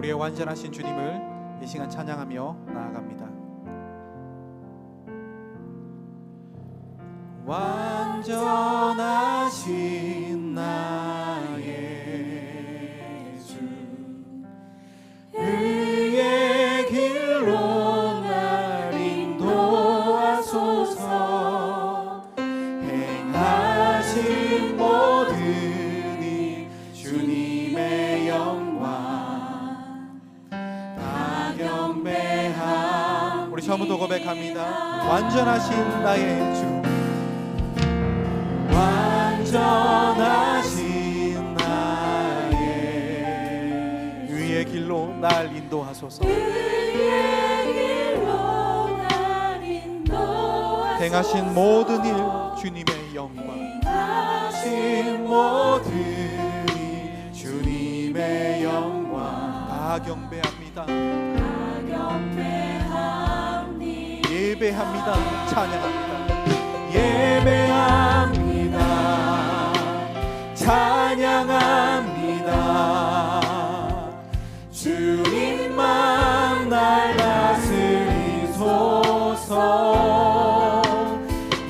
우리의 완전하신 주님을 이 시간 찬양하며 나아갑니다. 완전하신 나의 주, 의의 길로 날 인도하소서. 행하신 모든 일 주님의 영광 다 경배함. 우리 처음부터 고백합니다. 완전하신 나의 주, 완전하신 나의 의의 길로 날 인도하소서. 행하신 모든 일 주님의 영광, 행하신 모든 일 주님의 영광 다 경배합니다. 예배합니다. 찬양합니다. 예배합니다. 찬양합니다. 주님만 날 다스리소서.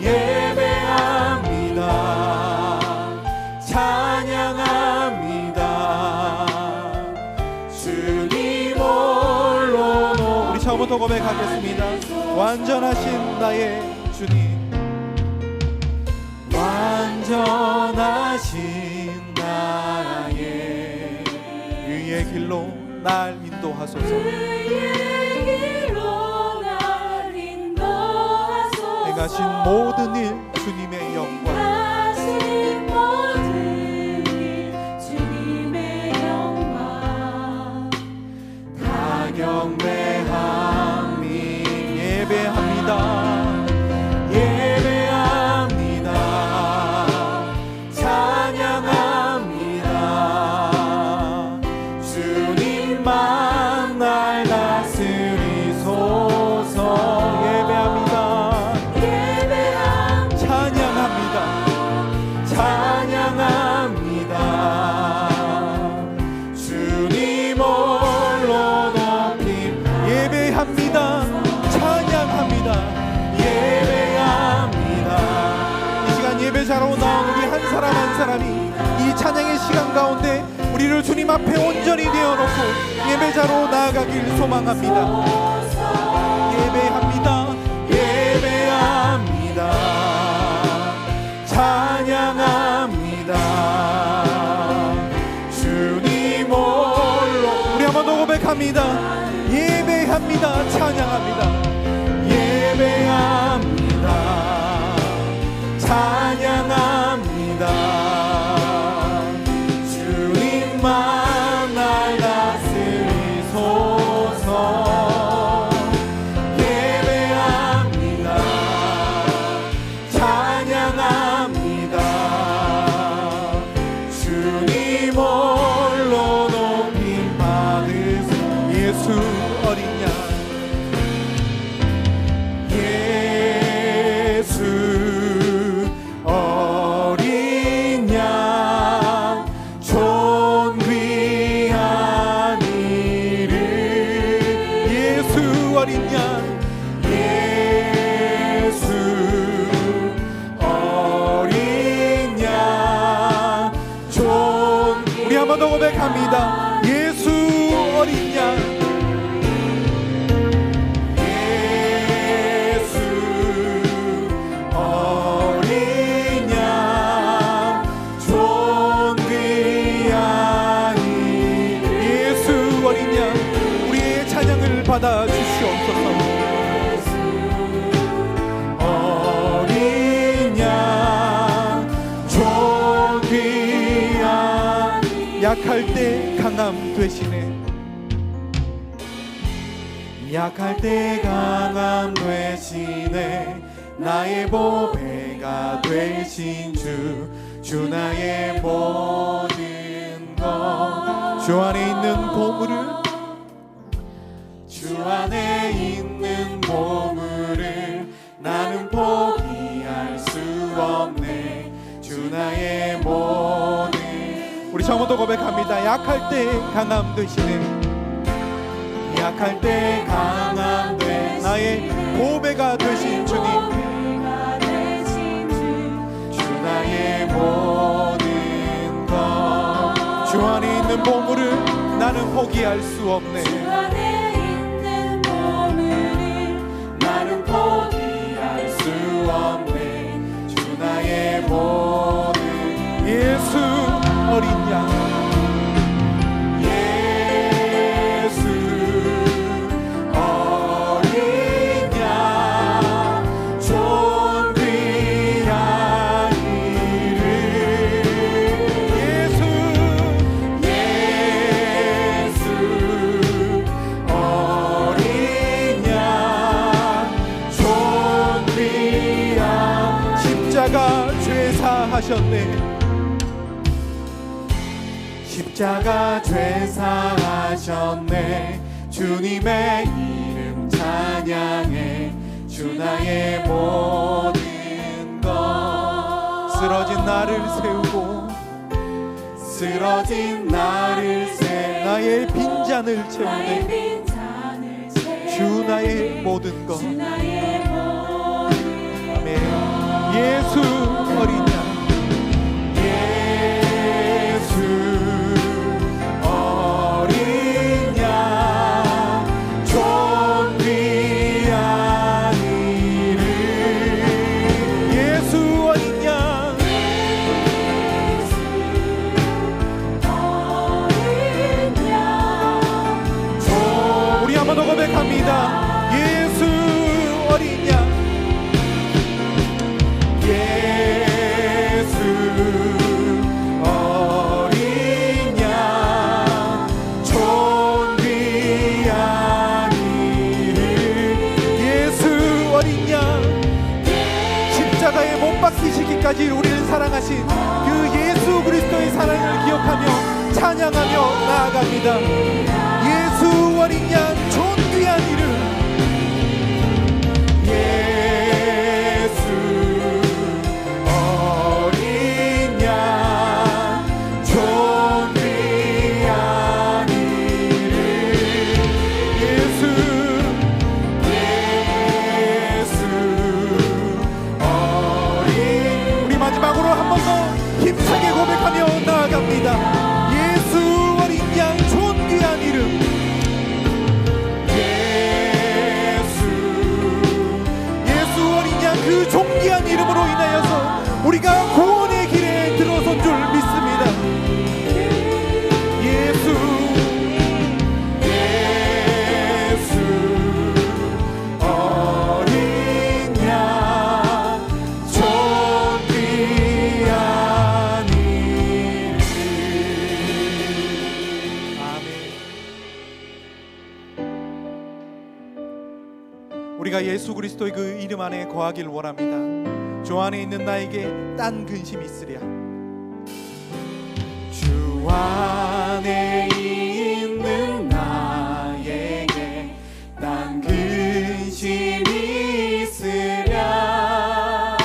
예배합니다. 찬양합니다. 주님 홀로. 우리 처음부터 고백하겠습니다. 완전하신 나의 주님, 완전하신 나의 의의 길로 날 인도하소서. 행하신 모든 일 주님의 영광, 다 경배하니. 예배합니다. 예배자로 나온 우리 한 사람 한 사람이 이 찬양의 시간 가운데 우리를 주님 앞에 온전히 내어놓고 예배자로 나아가길 소망합니다. 예배합니다. 예배합니다. 찬양합니다. 주님 홀로. 우리 한번 더 고백합니다. 예배합니다. 찬양합니다. 예배합니다. 찬양합니다. 주님만 날 다스리소서. 예배합니다. 찬양합니다. 주님 홀로 높임 받으소서. 예수 어린 양, 고백합니다. 예수 어린 양, 예수 어린 양, 존귀하니. 예수 어린 양, 우리의 찬양을 받아 주시옵소서. 어린 양, 존귀하니. 약할 때 강함 되시네. 약할 때 강함 되시네. 나의 보배가 되신 주, 주 나의 모든 것. 주 안에 있는 보물을, 주 안에 있는 보물을 나는 포기할 수 없네. 주 나의 모든. 우리 처음부터 고백합니다. 약할 때 강함 되시네. 약할 때 강한 되 나의 보배가 되신 주님, 주 나의 모든 것. 주 안에 있는 보물을 나는 포기할 수 없네. 주 안에 있는 보물을 나는 포기할 수 없네. 주 나의 모든 예수 어린 양, 예수 어린 양 존귀한 이름 예수 예수 어린 양 존귀한 십자가 죄사하셨네. 십자가 죄사하셨네. 주님의 이름 찬양해. 주 나의 모든 것. 쓰러진 나를 세우고 쓰러진 나를 세우고 나의 빈잔을 채우네. 나의 빈잔을 채우네. 주 나의 모든 것. 주 나의 모든 아멘. 예수 어린 양, 예수 어린 양 존귀한 이름 예수 어린 양, 어린 양 우리 한번 더 고백합니다. 예수 어린 양, 예수 어린 양 존귀한 이름 예수 어린 양, 십자가에 못 박히시기까지 우리를 사랑하신 그 예수 그리스도의 사랑을 기억하며 찬양하며 나아갑니다. 예수 어린 양 존귀한 이름, 예수 어린 양 존귀한 이름 예수 어린 우리 마지막으로 한 번 더 힘차게 고백하며 나아갑니다. 예수 어린 양 존귀한 이름, 예수 어린 양 그 존귀한 이름으로 인하여서 우리가 구원의 길에 들어선 줄 믿습니다. 예수 어린 양 존귀한 이름 아멘. 우리가 예수 그리스도의 그 이름 안에 거하길 원합니다. 주 안에 있는 나에게 딴 근심이 있으랴. 주 안에 있는 나에게 난 근심이 있으랴.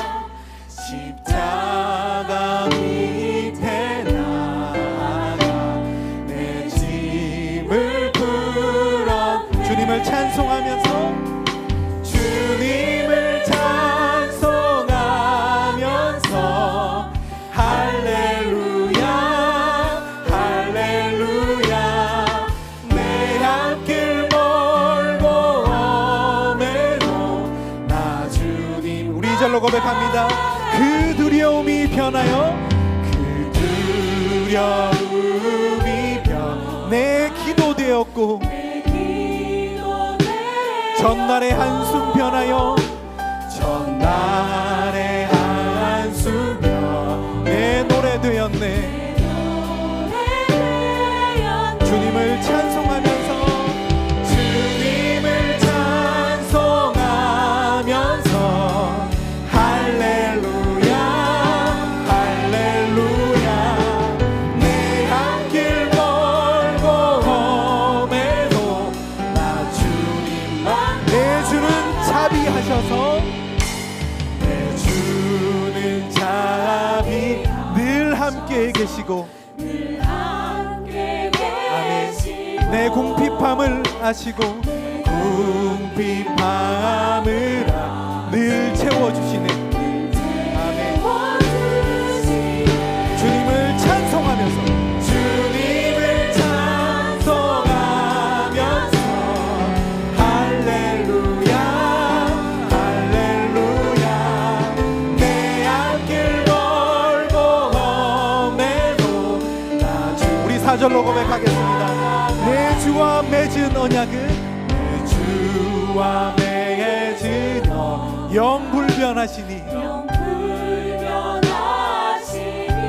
십자가 밑에 나가 내 짐을 풀어 주님을 찬송하면서 주님을 찬송하면서 할렐루야 할렐루야 내 앞길 멀고 험해도 나 주님 우리 2절로 고백합니다. 그 두려움이 변하여 그 두려움이 내 기도 되었고 전날의 한숨 변하여 전날의 한숨 내 노래 되었네. 주님을 찬송하면서 주님을 찬송하면서 할렐루야 할렐루야 내 앞길 멀고 험해도 나 주님만 내 주는 자비하셔서 내 주는 자비 늘 함께 계시고 늘 함께 계시고 내 내 궁핍함을 아시고 궁핍함을 늘 채워주시네. 아멘. 주님을 찬송하면서 주님을 찬송하면서 할렐루야 할렐루야 내 앞길 멀고 험해도 나 주 우리 4절로 고백하겠습니다. 내 주와 맺은 언약은 주와 맺은 영불변하시니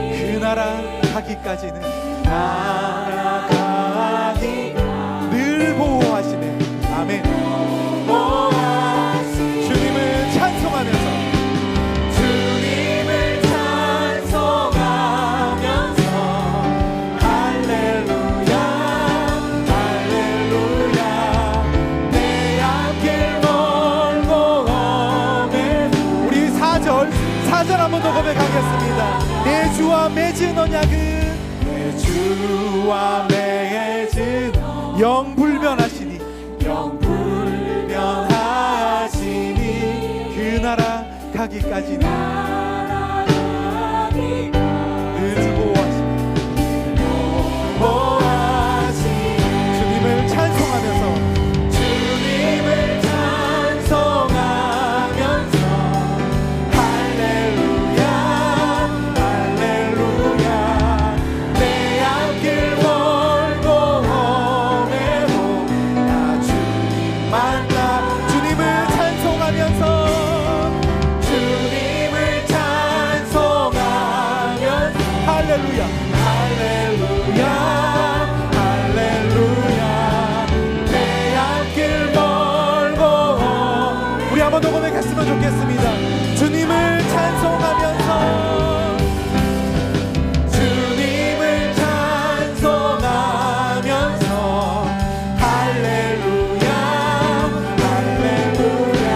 그 나라 가기까지는 나아가기 늘 보호하시네. 아멘. 주님을 찬송하면서 주님을 찬송하면서 할렐루야 할렐루야 내 앞길 멀고 험해도 우리 4절 한번 더 고백하겠습니다. 내 주와 맺은 언약은 내 주와 맺은 영불변하시니 영불변하시니 그 나라 가기까지는 늘 보호하시니 주님을 찬송하면서 주님을 찬송하면서 할렐루야 할렐루야 내 앞길 멀고 험해도 나 주님만 주님을 찬송하면서 주님을 찬송하면서 할렐루야 할렐루야 할렐루야 내 앞길 멀고 우리 한 번 더 고백했으면 좋겠습니다. 주님을 찬송하면서 주님을 찬송하면서 할렐루야 할렐루야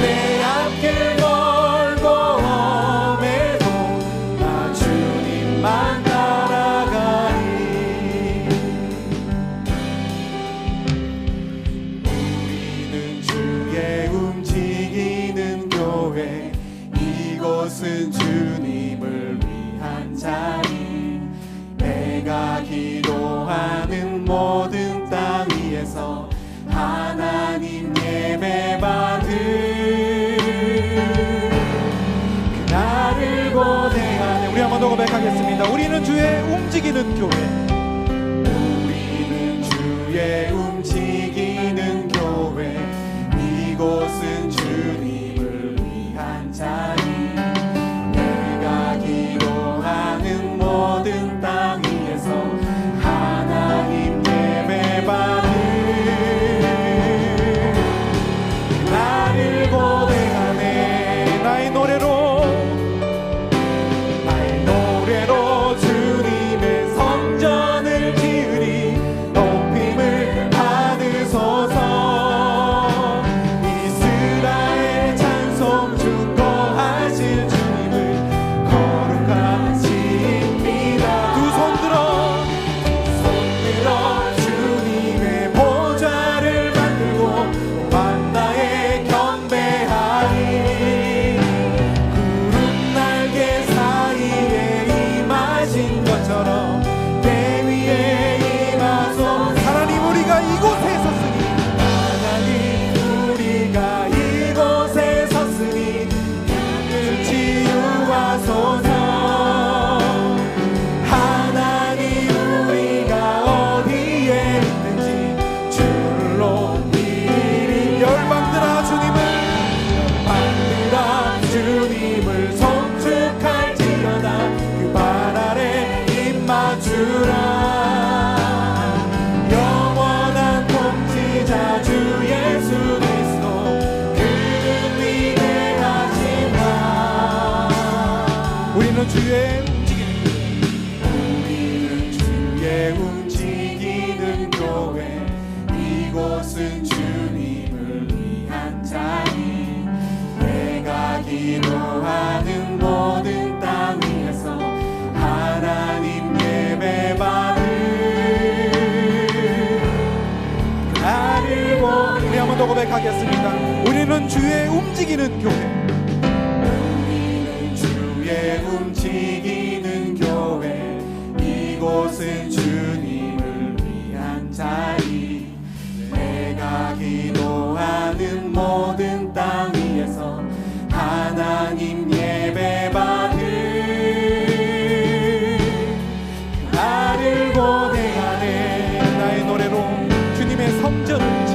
내 앞길 멀고 험해도 나 주님만 따라가리 우리는 주의 움직이는 교회 이곳은 주님을 위한 자리 내가 기도하는 모든 땅 위에서 하나님 예배받은 그날을 고대하는 우리 한 번 더 고백하겠습니다. 우리는 주의 움직이는 교회 우리는 주의 움직이는 교회 이곳은 주님을 위한 자리 내가 기도하는 모든 땅 위에서 하나님 예배받은 나를 고대하네 나의 노래로 주님의 성전을 지으리 높임을 받으소서 이스라엘 찬송 중거하실 주님을 거룩하십니다 두 손 들어 주님의 보좌를 만들고 만나에 경배하리 구름 날개 사이에 임하신 것처럼 배 위에 임하소서 하나님 우리가 이곳에 섰으니 하나님 우리가 이곳에 섰으니 이를 치유하소서 하나님 우리가 어디에 있는지 줄로 미리 열방들아 주님을 받으라 주님을 송축할지어다 그 발 아래 입 맞추라 영원한 통치자 주 예수 그리스도 그는 위대하시다 우리는 주의 우리는 주의 움직이는 교회 이곳은 주님을 위한 자리 내가 기도하는 모든 땅 위에서 하나님 예배받은 고백하겠습니다. 우리는 주의 움직이는 교회. 우리는 주의 움직이는 교회. 이곳은 주님을 위한 자리. 내가 기도하는 모든 땅 위에서 하나님 예배 받을 나를 고대하네. 나의 노래로 주님의 성전을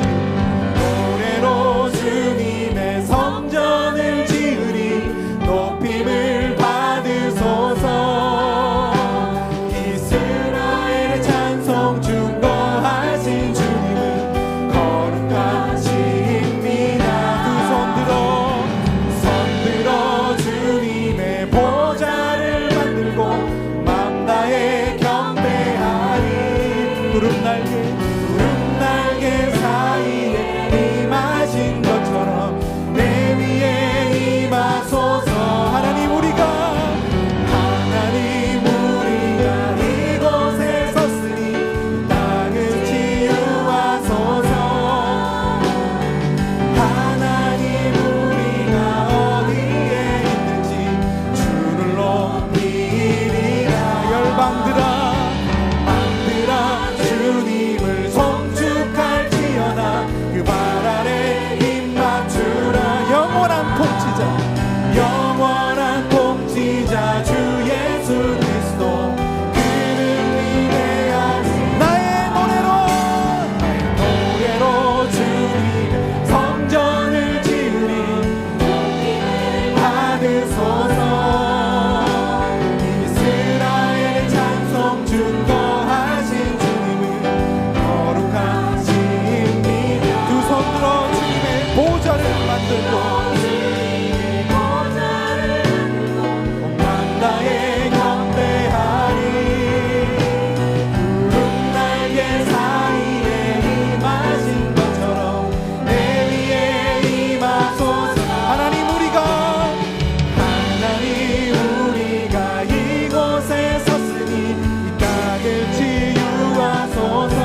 노래로 주님의 성전을 지으리. 높임을 받으소서. 이스라엘의 찬송 중거하신 주님은 거룩하십니다. 두 손 들어 주님의 보좌를 만들고 맘 다해 경배하리. 구름 날개 사이에 임하신 것처럼 내 위에 임하소서. 하나님 우리가 이곳에 섰으니 땅을 치유하소서. 하나님 우리가 어디에 있는지 주를 높이리라. 열방들아 주님을 송축할지어다. 그 발 아래 입 맞추라. 영원한 통치자 주 예수 그리스도. 그는 위대하시. 나의 노래로 주님의 성전을 지으리. 받으소서. 이스라엘의 찬송 중거하신 주님은 거룩하십니다. 두 손 들어 주님의 보좌를 만들고 나의 경배하리. 구름 날개 사이에 임하신 것처럼 내 위에 임하소서. 하나님 우리가 이곳에 섰으니 이 땅을 치유하소서.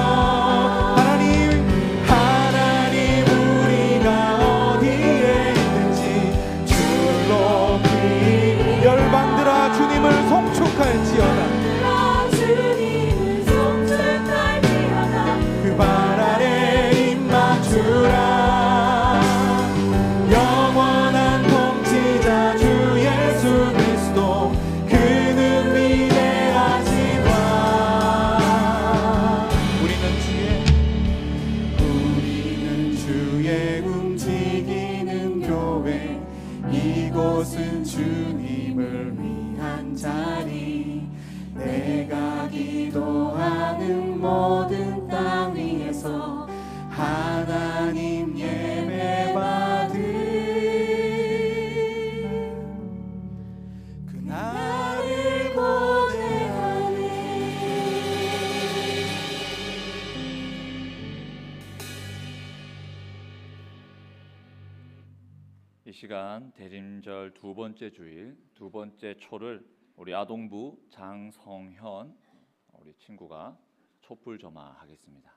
하나님 우리가 어디에 있는지 주를 높이. 열방들아 주님을 송축할지어다. 그 발 아래 입 맞추라. 영원한 통치자 주 예수 그리스도. 그는 위대하시다. 우리는 주의 움직이는 교회. 이곳은 주님을 위한 자리. 내가 기도하는 모든 땅 위에서 하나님 예배 받을 그날을 고대하네. 이 시간 대림절 두 번째 주일, 두 번째 초를 우리 아동부 장성현 우리 친구가 촛불 점화하겠습니다.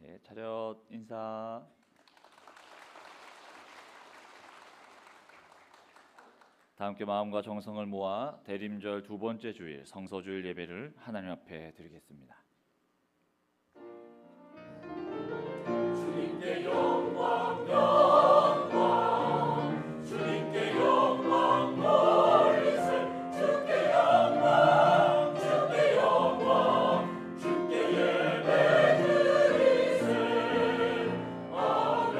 네, 차렷 인사. 다 함께 마음과 정성을 모아 대림절 두 번째 주일 성서주일 예배를 하나님 앞에 드리겠습니다. 주님께 영광 영광. 주님께 영광 올리세. 주께 영광 주께 영광. 주께 예배 드리세. 아멘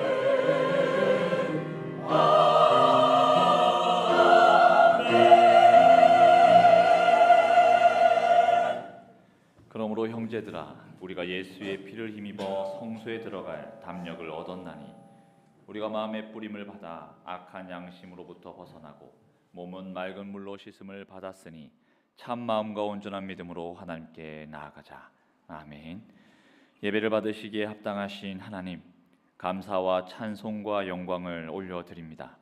아멘. 그러므로 형제들아, 우리가 예수의 피를 힘입어 성소에 들어갈 담력을 얻었나니 우리가 마음의 뿌림을 받아 악한 양심으로부터 벗어나고 몸은 맑은 물로 씻음을 받았으니 참 마음과 온전한 믿음으로 하나님께 나아가자. 아멘. 예배를 받으시기에 합당하신 하나님, 감사와 찬송과 영광을 올려드립니다.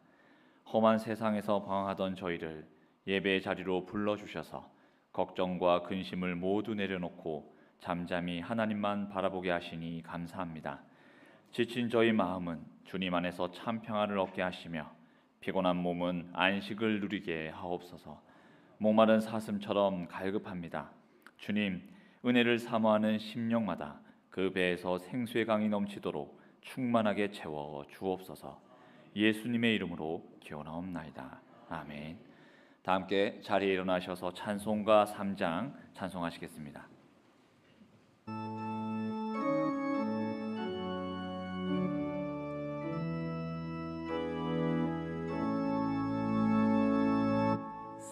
험한 세상에서 방황하던 저희를 예배의 자리로 불러주셔서 걱정과 근심을 모두 내려놓고 잠잠히 하나님만 바라보게 하시니 감사합니다. 지친 저희 마음은 주님 안에서 참 평안을 얻게 하시며 피곤한 몸은 안식을 누리게 하옵소서. 목마른 사슴처럼 갈급합니다. 주님, 은혜를 사모하는 심령마다 그 배에서 생수의 강이 넘치도록 충만하게 채워 주옵소서. 예수님의 이름으로 기원하옵나이다. 아멘. 다 함께 자리에 일어나셔서 찬송가 3장 찬송하시겠습니다.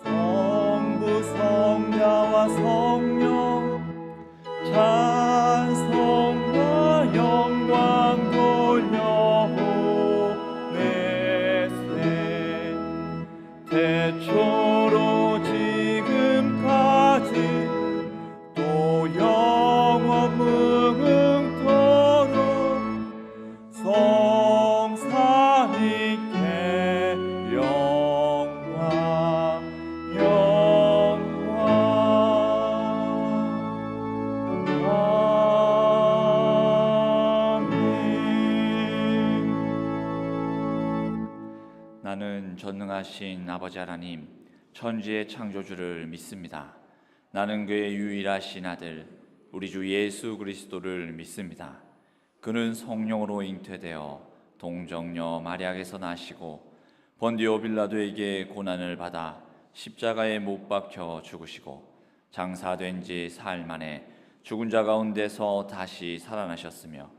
성부 성자와 성령 찬송과 영광 돌려오네세. 태초로 지금까지 또 영원 무궁토록 성삼위께 영광 영광. 아멘. 나는 전능하신 아버지 하나님, 천지의 창조주를 믿습니다. 나는 그의 유일하신 아들 우리 주 예수 그리스도를 믿습니다. 그는 성령으로 잉태되어 동정녀 마리아에서 나시고 본디오 빌라도에게 고난을 받아 십자가에 못 박혀 죽으시고 장사된 지 사흘 만에 죽은 자 가운데서 다시 살아나셨으며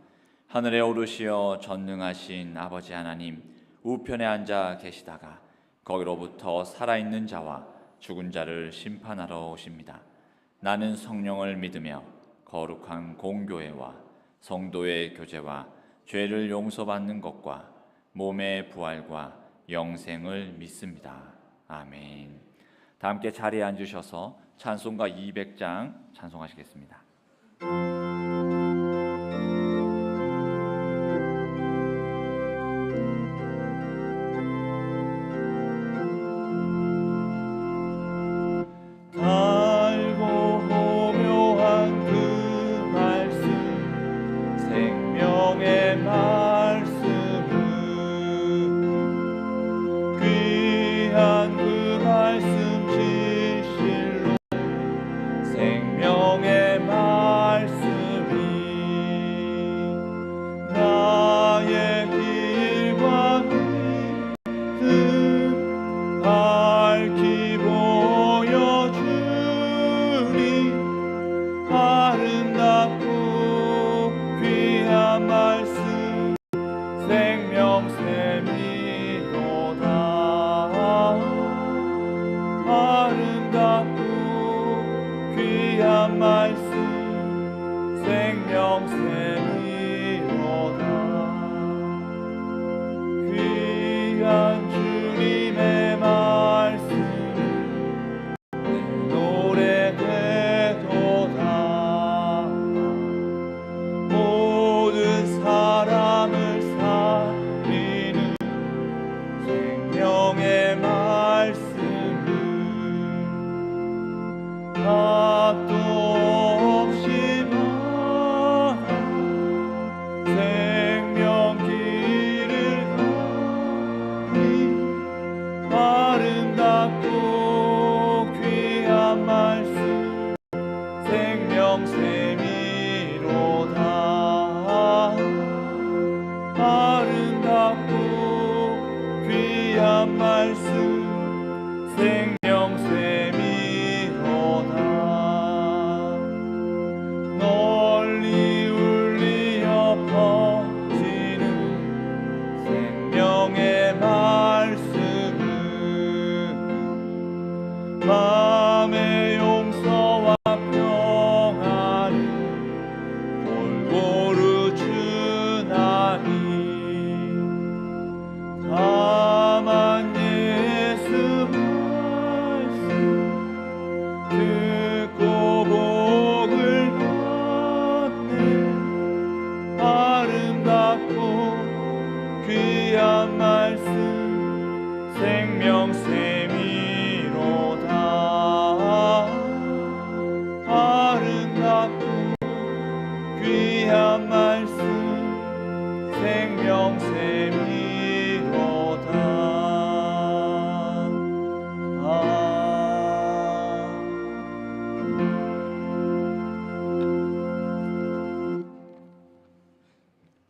하늘에 오르시어 전능하신 아버지 하나님 우편에 앉아 계시다가 거기로부터 살아있는 자와 죽은 자를 심판하러 오십니다. 나는 성령을 믿으며 거룩한 공교회와 성도의 교제와 죄를 용서받는 것과 몸의 부활과 영생을 믿습니다. 아멘. 다 함께 자리에 앉으셔서 찬송가 200장 찬송하시겠습니다. 달고 오묘한 그 말씀, 생명의 말씀은 귀한 그 말씀 진실로 생명의 말씀이 나의 길과 믿음 밝히 보여주니 아름답고 귀한 말씀 생명샘이로다. 아름답고 귀한 말씀 생명샘이로다. 귀한 주님의 말씀 내 노래 되도다. 모든 사람을 살리는 생명의 말씀은 값도 없이 받아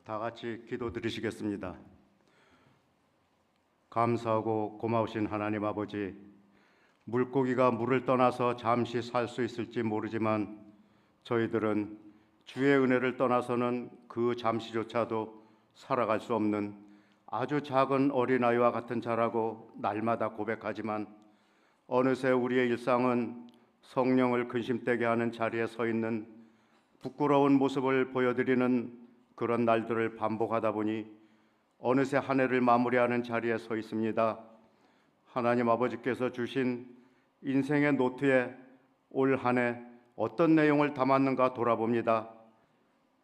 다 같이 기도 드리시겠습니다. 감사하고 고마우신 하나님 아버지, 물고기가 물을 떠나서 잠시 살 수 있을지 모르지만 저희들은 주의 은혜를 떠나서는 그 잠시조차도 살아갈 수 없는 아주 작은 어린아이와 같은 자라고 날마다 고백하지만 어느새 우리의 일상은 성령을 근심되게 하는 자리에 서 있는 부끄러운 모습을 보여드리는 그런 날들을 반복하다 보니 어느새 한 해를 마무리하는 자리에 서 있습니다. 하나님 아버지께서 주신 인생의 노트에 올 한 해 어떤 내용을 담았는가 돌아봅니다.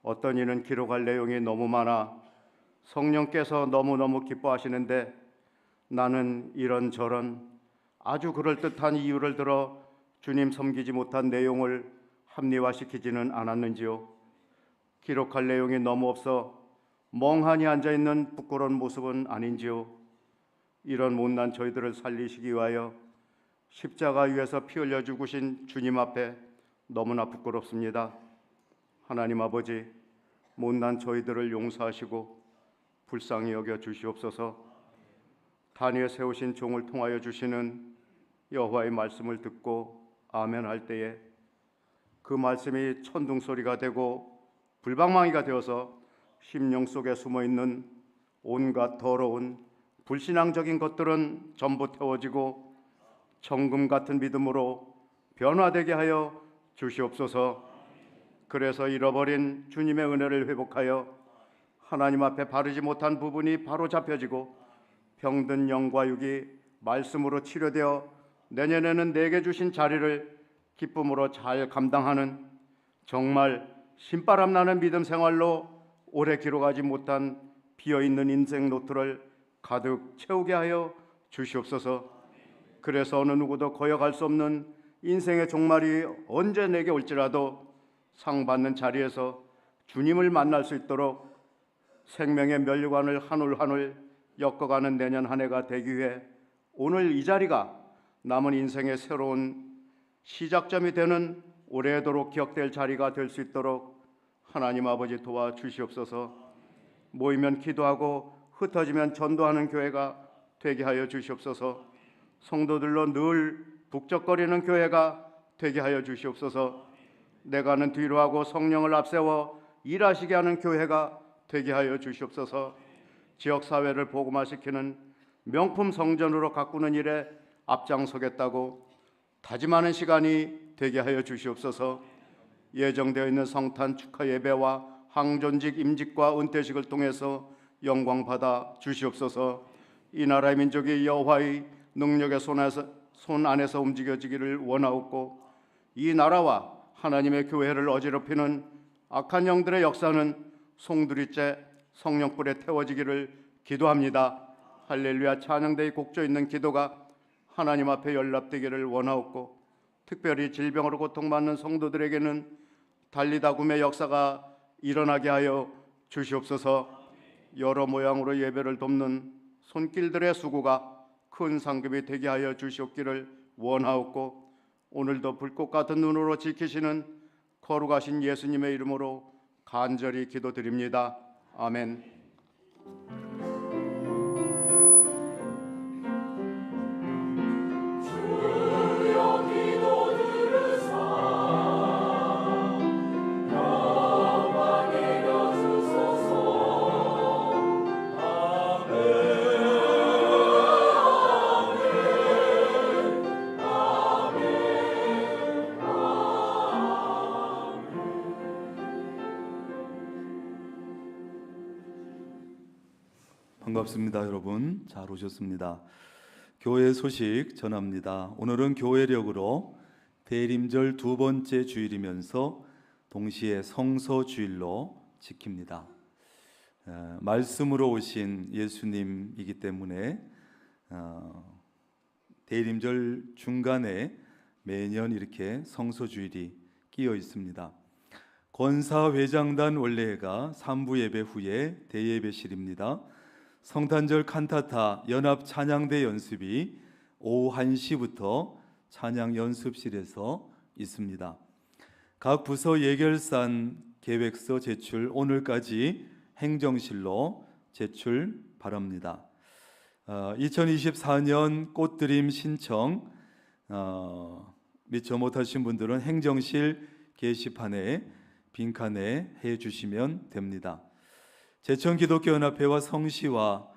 어떤 이는 기록할 내용이 너무 많아 성령께서 너무너무 기뻐하시는데 나는 이런저런 아주 그럴듯한 이유를 들어 주님 섬기지 못한 내용을 합리화시키지는 않았는지요. 기록할 내용이 너무 없어 멍하니 앉아있는 부끄러운 모습은 아닌지요. 이런 못난 저희들을 살리시기 위하여 십자가 위에서 피 흘려 죽으신 주님 앞에 너무나 부끄럽습니다. 하나님 아버지, 못난 저희들을 용서하시고 불쌍히 여겨 주시옵소서. 단위에 세우신 종을 통하여 주시는 여호와의 말씀을 듣고 아멘 할 때에 그 말씀이 천둥소리가 되고 불방망이가 되어서 심령 속에 숨어있는 온갖 더러운 불신앙적인 것들은 전부 태워지고 정금 같은 믿음으로 변화되게 하여 주시옵소서. 그래서 잃어버린 주님의 은혜를 회복하여 하나님 앞에 바르지 못한 부분이 바로 잡혀지고 병든 영과 육이 말씀으로 치료되어 내년에는 내게 주신 자리를 기쁨으로 잘 감당하는 정말 신바람 나는 믿음 생활로 오래 기록하지 못한 비어있는 인생 노트를 가득 채우게 하여 주시옵소서. 그래서 어느 누구도 거역할 수 없는 인생의 종말이 언제 내게 올지라도 상 받는 자리에서 주님을 만날 수 있도록 생명의 면류관을 한 올 한 올 엮어가는 내년 한 해가 되기 위해 오늘 이 자리가 남은 인생의 새로운 시작점이 되는 오래도록 기억될 자리가 될 수 있도록 하나님 아버지 도와주시옵소서. 모이면 기도하고 흩어지면 전도하는 교회가 되게 하여 주시옵소서. 성도들로 늘 북적거리는 교회가 되게 하여 주시옵소서. 내가는 뒤로 하고 성령을 앞세워 일하시게 하는 교회가 되게 하여 주시옵소서. 지역사회를 복음화시키는 명품 성전으로 가꾸는 일에 앞장서겠다고 다짐하는 시간이 되게 하여 주시옵소서. 예정되어 있는 성탄 축하 예배와 항존직 임직과 은퇴식을 통해서 영광 받아 주시옵소서. 이 나라의 민족이 여호와의 능력의 손 안에서 움직여지기를 원하옵고 이 나라와 하나님의 교회를 어지럽히는 악한 영들의 역사는 송두리째 성령불에 태워지기를 기도합니다. 할렐루야. 찬양대의 곡조 있는 기도가 하나님 앞에 연락되기를 원하옵고 특별히 질병으로 고통받는 성도들에게는 달리다굼의 역사가 일어나게 하여 주시옵소서. 여러 모양으로 예배를 돕는 손길들의 수고가 큰 상급이 되게 하여 주시옵기를 원하옵고 오늘도 불꽃 같은 눈으로 지키시는 거룩하신 예수님의 이름으로 간절히 기도드립니다. 아멘. 반갑습니다, 여러분. 잘 오셨습니다. 교회 소식 전합니다. 오늘은 교회력으로 대림절 두 번째 주일이면서 동시에 성서주일로 지킵니다. 말씀으로 오신 예수님이기 때문에 대림절 중간에 매년 이렇게 성서주일이 끼어 있습니다. 권사회장단 원래가 3부 예배 후에 대예배실입니다. 성탄절 칸타타 연합 찬양대 연습이 오후 1시부터 찬양 연습실에서 있습니다. 각 부서 예결산 계획서 제출 오늘까지 행정실로 제출 바랍니다. 2024년 꽃드림 신청 미처 못하신 분들은 행정실 게시판에 빈칸에 해주시면 됩니다. 제천기독교연합회와 성시와에서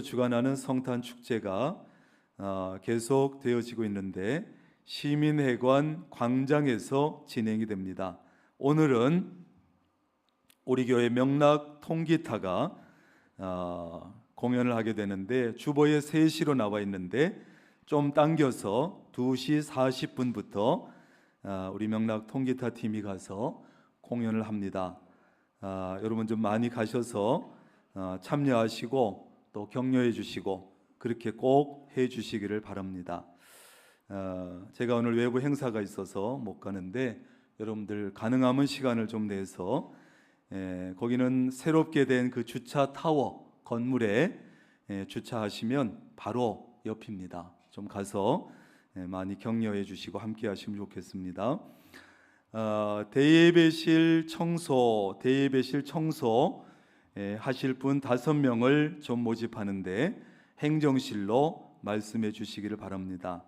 주관하는 성탄축제가 계속 되어지고 있는데 시민회관 광장에서 진행이 됩니다. 오늘은 우리 교회 명락 통기타가 공연을 하게 되는데 주보에 3시로 나와 있는데 좀 당겨서 2시 40분부터 우리 명락 통기타 팀이 가서 공연을 합니다. 여러분 좀 많이 가셔서 참여하시고 또 격려해 주시고 그렇게 꼭 해 주시기를 바랍니다. 제가 오늘 외부 행사가 있어서 못 가는데 여러분들 가능하면 시간을 좀 내서 거기는 새롭게 된 그 주차 타워 건물에 주차하시면 바로 옆입니다. 좀 가서 많이 격려해 주시고 함께 하시면 좋겠습니다. 대예배실 청소 하실 분 5명을 좀 모집하는데 행정실로 말씀해 주시기를 바랍니다.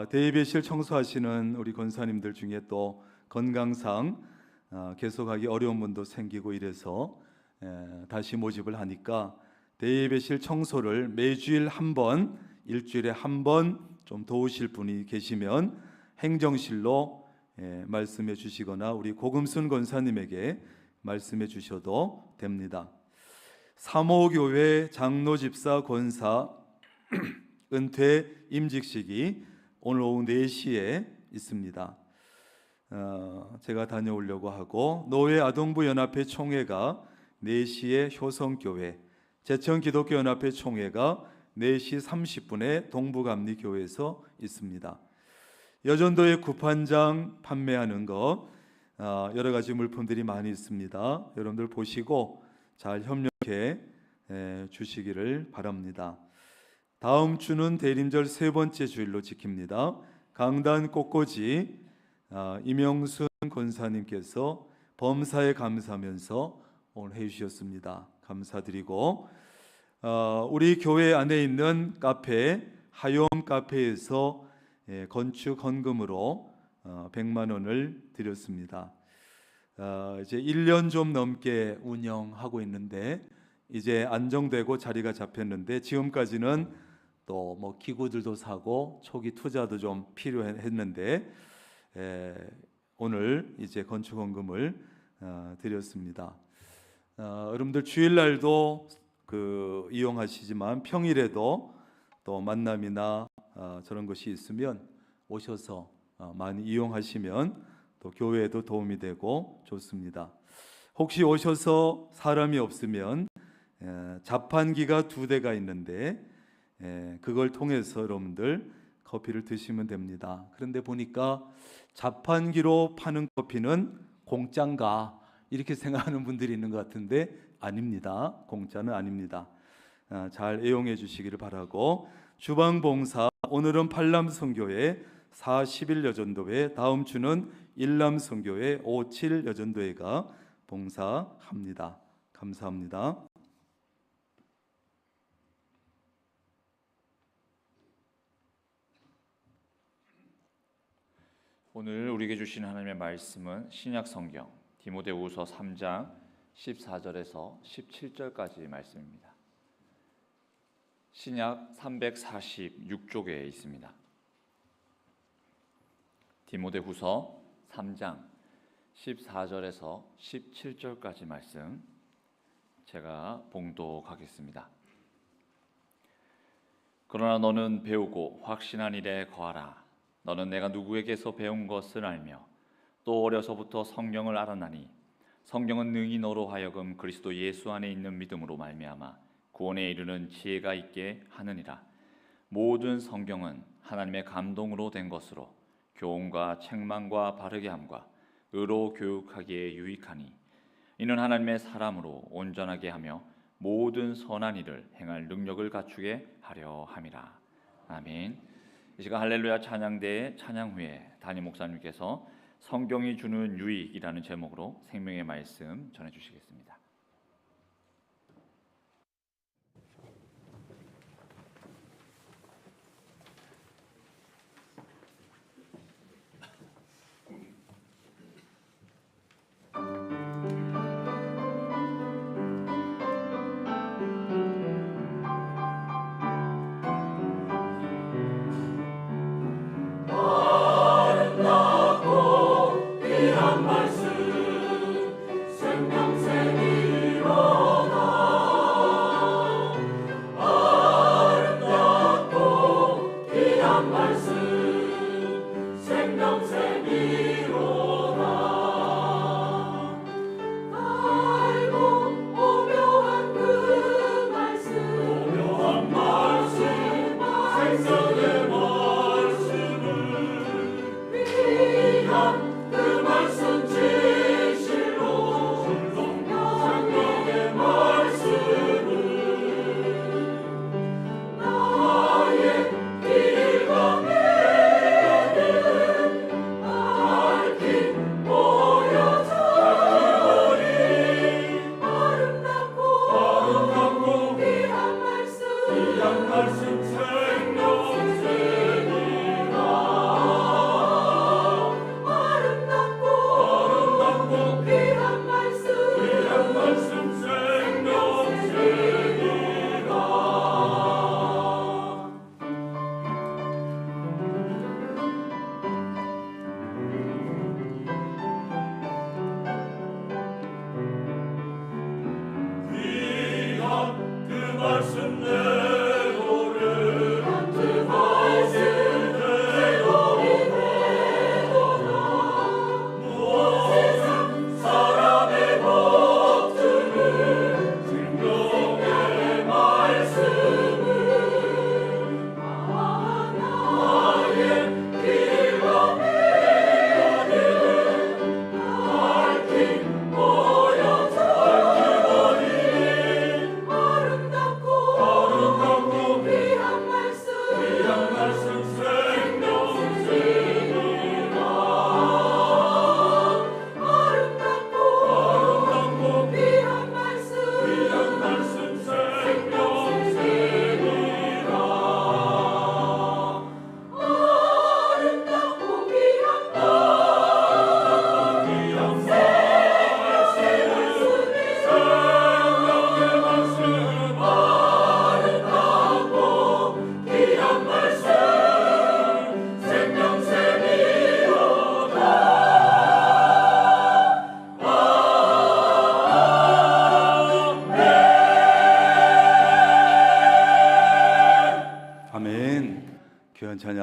대예배실 청소하시는 우리 권사님들 중에 또 건강상 계속하기 어려운 분도 생기고 이래서 다시 모집을 하니까 대예배실 청소를 매주일 한 번, 일주일에 한 번 좀 도우실 분이 계시면 행정실로 말씀해 주시거나 우리 고금순 권사님에게 말씀해 주셔도 됩니다. 사모교회 장로 집사 권사 은퇴 임직식이 오늘 오후 4시에 있습니다. 제가 다녀오려고 하고 노회 아동부 연합회 총회가 4시에 효성교회, 제천기독교연합회 총회가 4시 30분에 동부감리교회에서 있습니다. 여전도에 구판장 판매하는 것 여러 가지 물품들이 많이 있습니다. 여러분들 보시고 잘 협력해 주시기를 바랍니다. 다음 주는 대림절 3번째 주일로 지킵니다. 강단 꽃꽂이 이명순 권사님께서 범사에 감사하면서 오늘 해주셨습니다. 감사드리고 우리 교회 안에 있는 카페 하욤 카페에서 건축 헌금으로 100만 원을 드렸습니다. 이제 1년 좀 넘게 운영하고 있는데 이제 안정되고 자리가 잡혔는데 지금까지는 또 뭐 기구들도 사고 초기 투자도 좀 필요했는데 오늘 이제 건축 헌금을 드렸습니다. 여러분들 주일날도 이용하시지만 평일에도 또 만남이나 저런 것이 있으면 오셔서 많이 이용하시면 또 교회에도 도움이 되고 좋습니다. 혹시 오셔서 사람이 없으면 자판기가 2대가 있는데 그걸 통해서 여러분들 커피를 드시면 됩니다. 그런데 보니까 자판기로 파는 커피는 공짜인가 이렇게 생각하는 분들이 있는 것 같은데 아닙니다. 공짜는 아닙니다. 잘 애용해 주시기를 바라고 주방봉사 오늘은 팔남성교회 40일 여전도회 다음 주는 일남성교회 57 여전도회가 봉사합니다. 감사합니다. 오늘 우리에게 주신 하나님의 말씀은 신약 성경 디모데후서 3장 14절에서 17절까지 말씀입니다. 신약 346쪽에 있습니다. 디모데후서 3장 14절에서 17절까지 말씀 제가 봉독하겠습니다. 그러나 너는 배우고 확신한 일에 거하라. 너는 내가 누구에게서 배운 것을 알며 또 어려서부터 성경을 알았나니 성경은 능히 너로 하여금 그리스도 예수 안에 있는 믿음으로 말미암아 구원에 이르는 지혜가 있게 하느니라. 모든 성경은 하나님의 감동으로 된 것으로 교훈과 책망과 바르게 함과 의로 교육하기에 유익하니 이는 하나님의 사람으로 온전하게 하며 모든 선한 일을 행할 능력을 갖추게 하려 함이라. 아멘. 이 시간 할렐루야 찬양대의 찬양 후에 담임 목사님께서 성경이 주는 유익이라는 제목으로 생명의 말씀 전해주시겠습니다.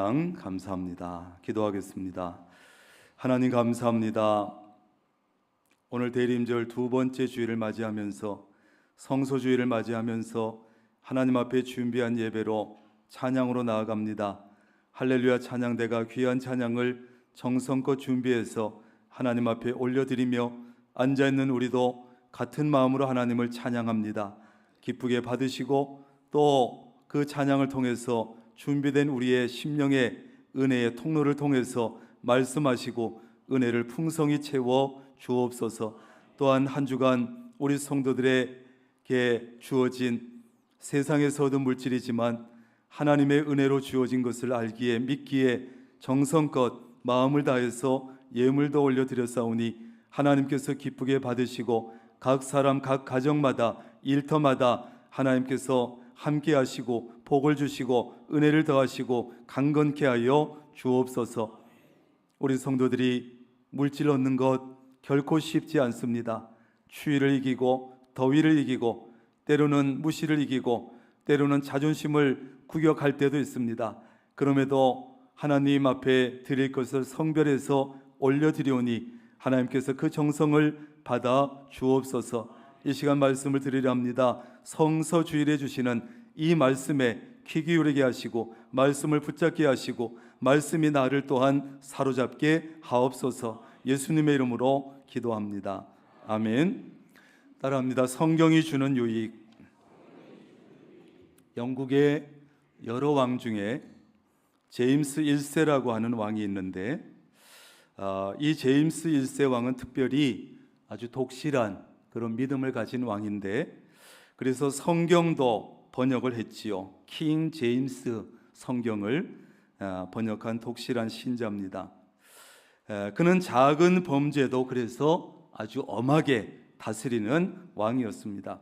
찬양 감사합니다. 기도하겠습니다. 하나님 감사합니다. 오늘 대림절 두 번째 주일을 맞이하면서 성소주일을 맞이하면서 하나님 앞에 준비한 예배로 찬양으로 나아갑니다. 할렐루야 찬양대가 귀한 찬양을 정성껏 준비해서 하나님 앞에 올려드리며 앉아있는 우리도 같은 마음으로 하나님을 찬양합니다. 기쁘게 받으시고 또 그 찬양을 통해서 준비된 우리의 심령의 은혜의 통로를 통해서 말씀하시고 은혜를 풍성히 채워 주옵소서. 또한 한 주간 우리 성도들에게 주어진 세상에서 얻은 물질이지만 하나님의 은혜로 주어진 것을 알기에 믿기에 정성껏 마음을 다해서 예물도 올려드렸사오니 하나님께서 기쁘게 받으시고 각 사람 각 가정마다 일터마다 하나님께서 함께 하시고 복을 주시고 은혜를 더하시고 강건케 하여 주옵소서. 우리 성도들이 물질 얻는 것 결코 쉽지 않습니다. 추위를 이기고 더위를 이기고 때로는 무시를 이기고 때로는 자존심을 구격할 때도 있습니다. 그럼에도 하나님 앞에 드릴 것을 성별해서 올려드리오니 하나님께서 그 정성을 받아 주옵소서. 이 시간 말씀을 드리려 합니다. 성서주일에 주시는 이 말씀에 귀 기울이게 하시고 말씀을 붙잡게 하시고 말씀이 나를 또한 사로잡게 하옵소서. 예수님의 이름으로 기도합니다. 아멘. 따라합니다. 성경이 주는 유익. 영국의 여러 왕 중에 제임스 1세라고 하는 왕이 있는데 이 제임스 1세 왕은 특별히 아주 독실한 그런 믿음을 가진 왕인데 그래서 성경도 번역을 했지요. 킹 제임스 성경을 번역한 독실한 신자입니다. 그는 작은 범죄도 그래서 아주 엄하게 다스리는 왕이었습니다.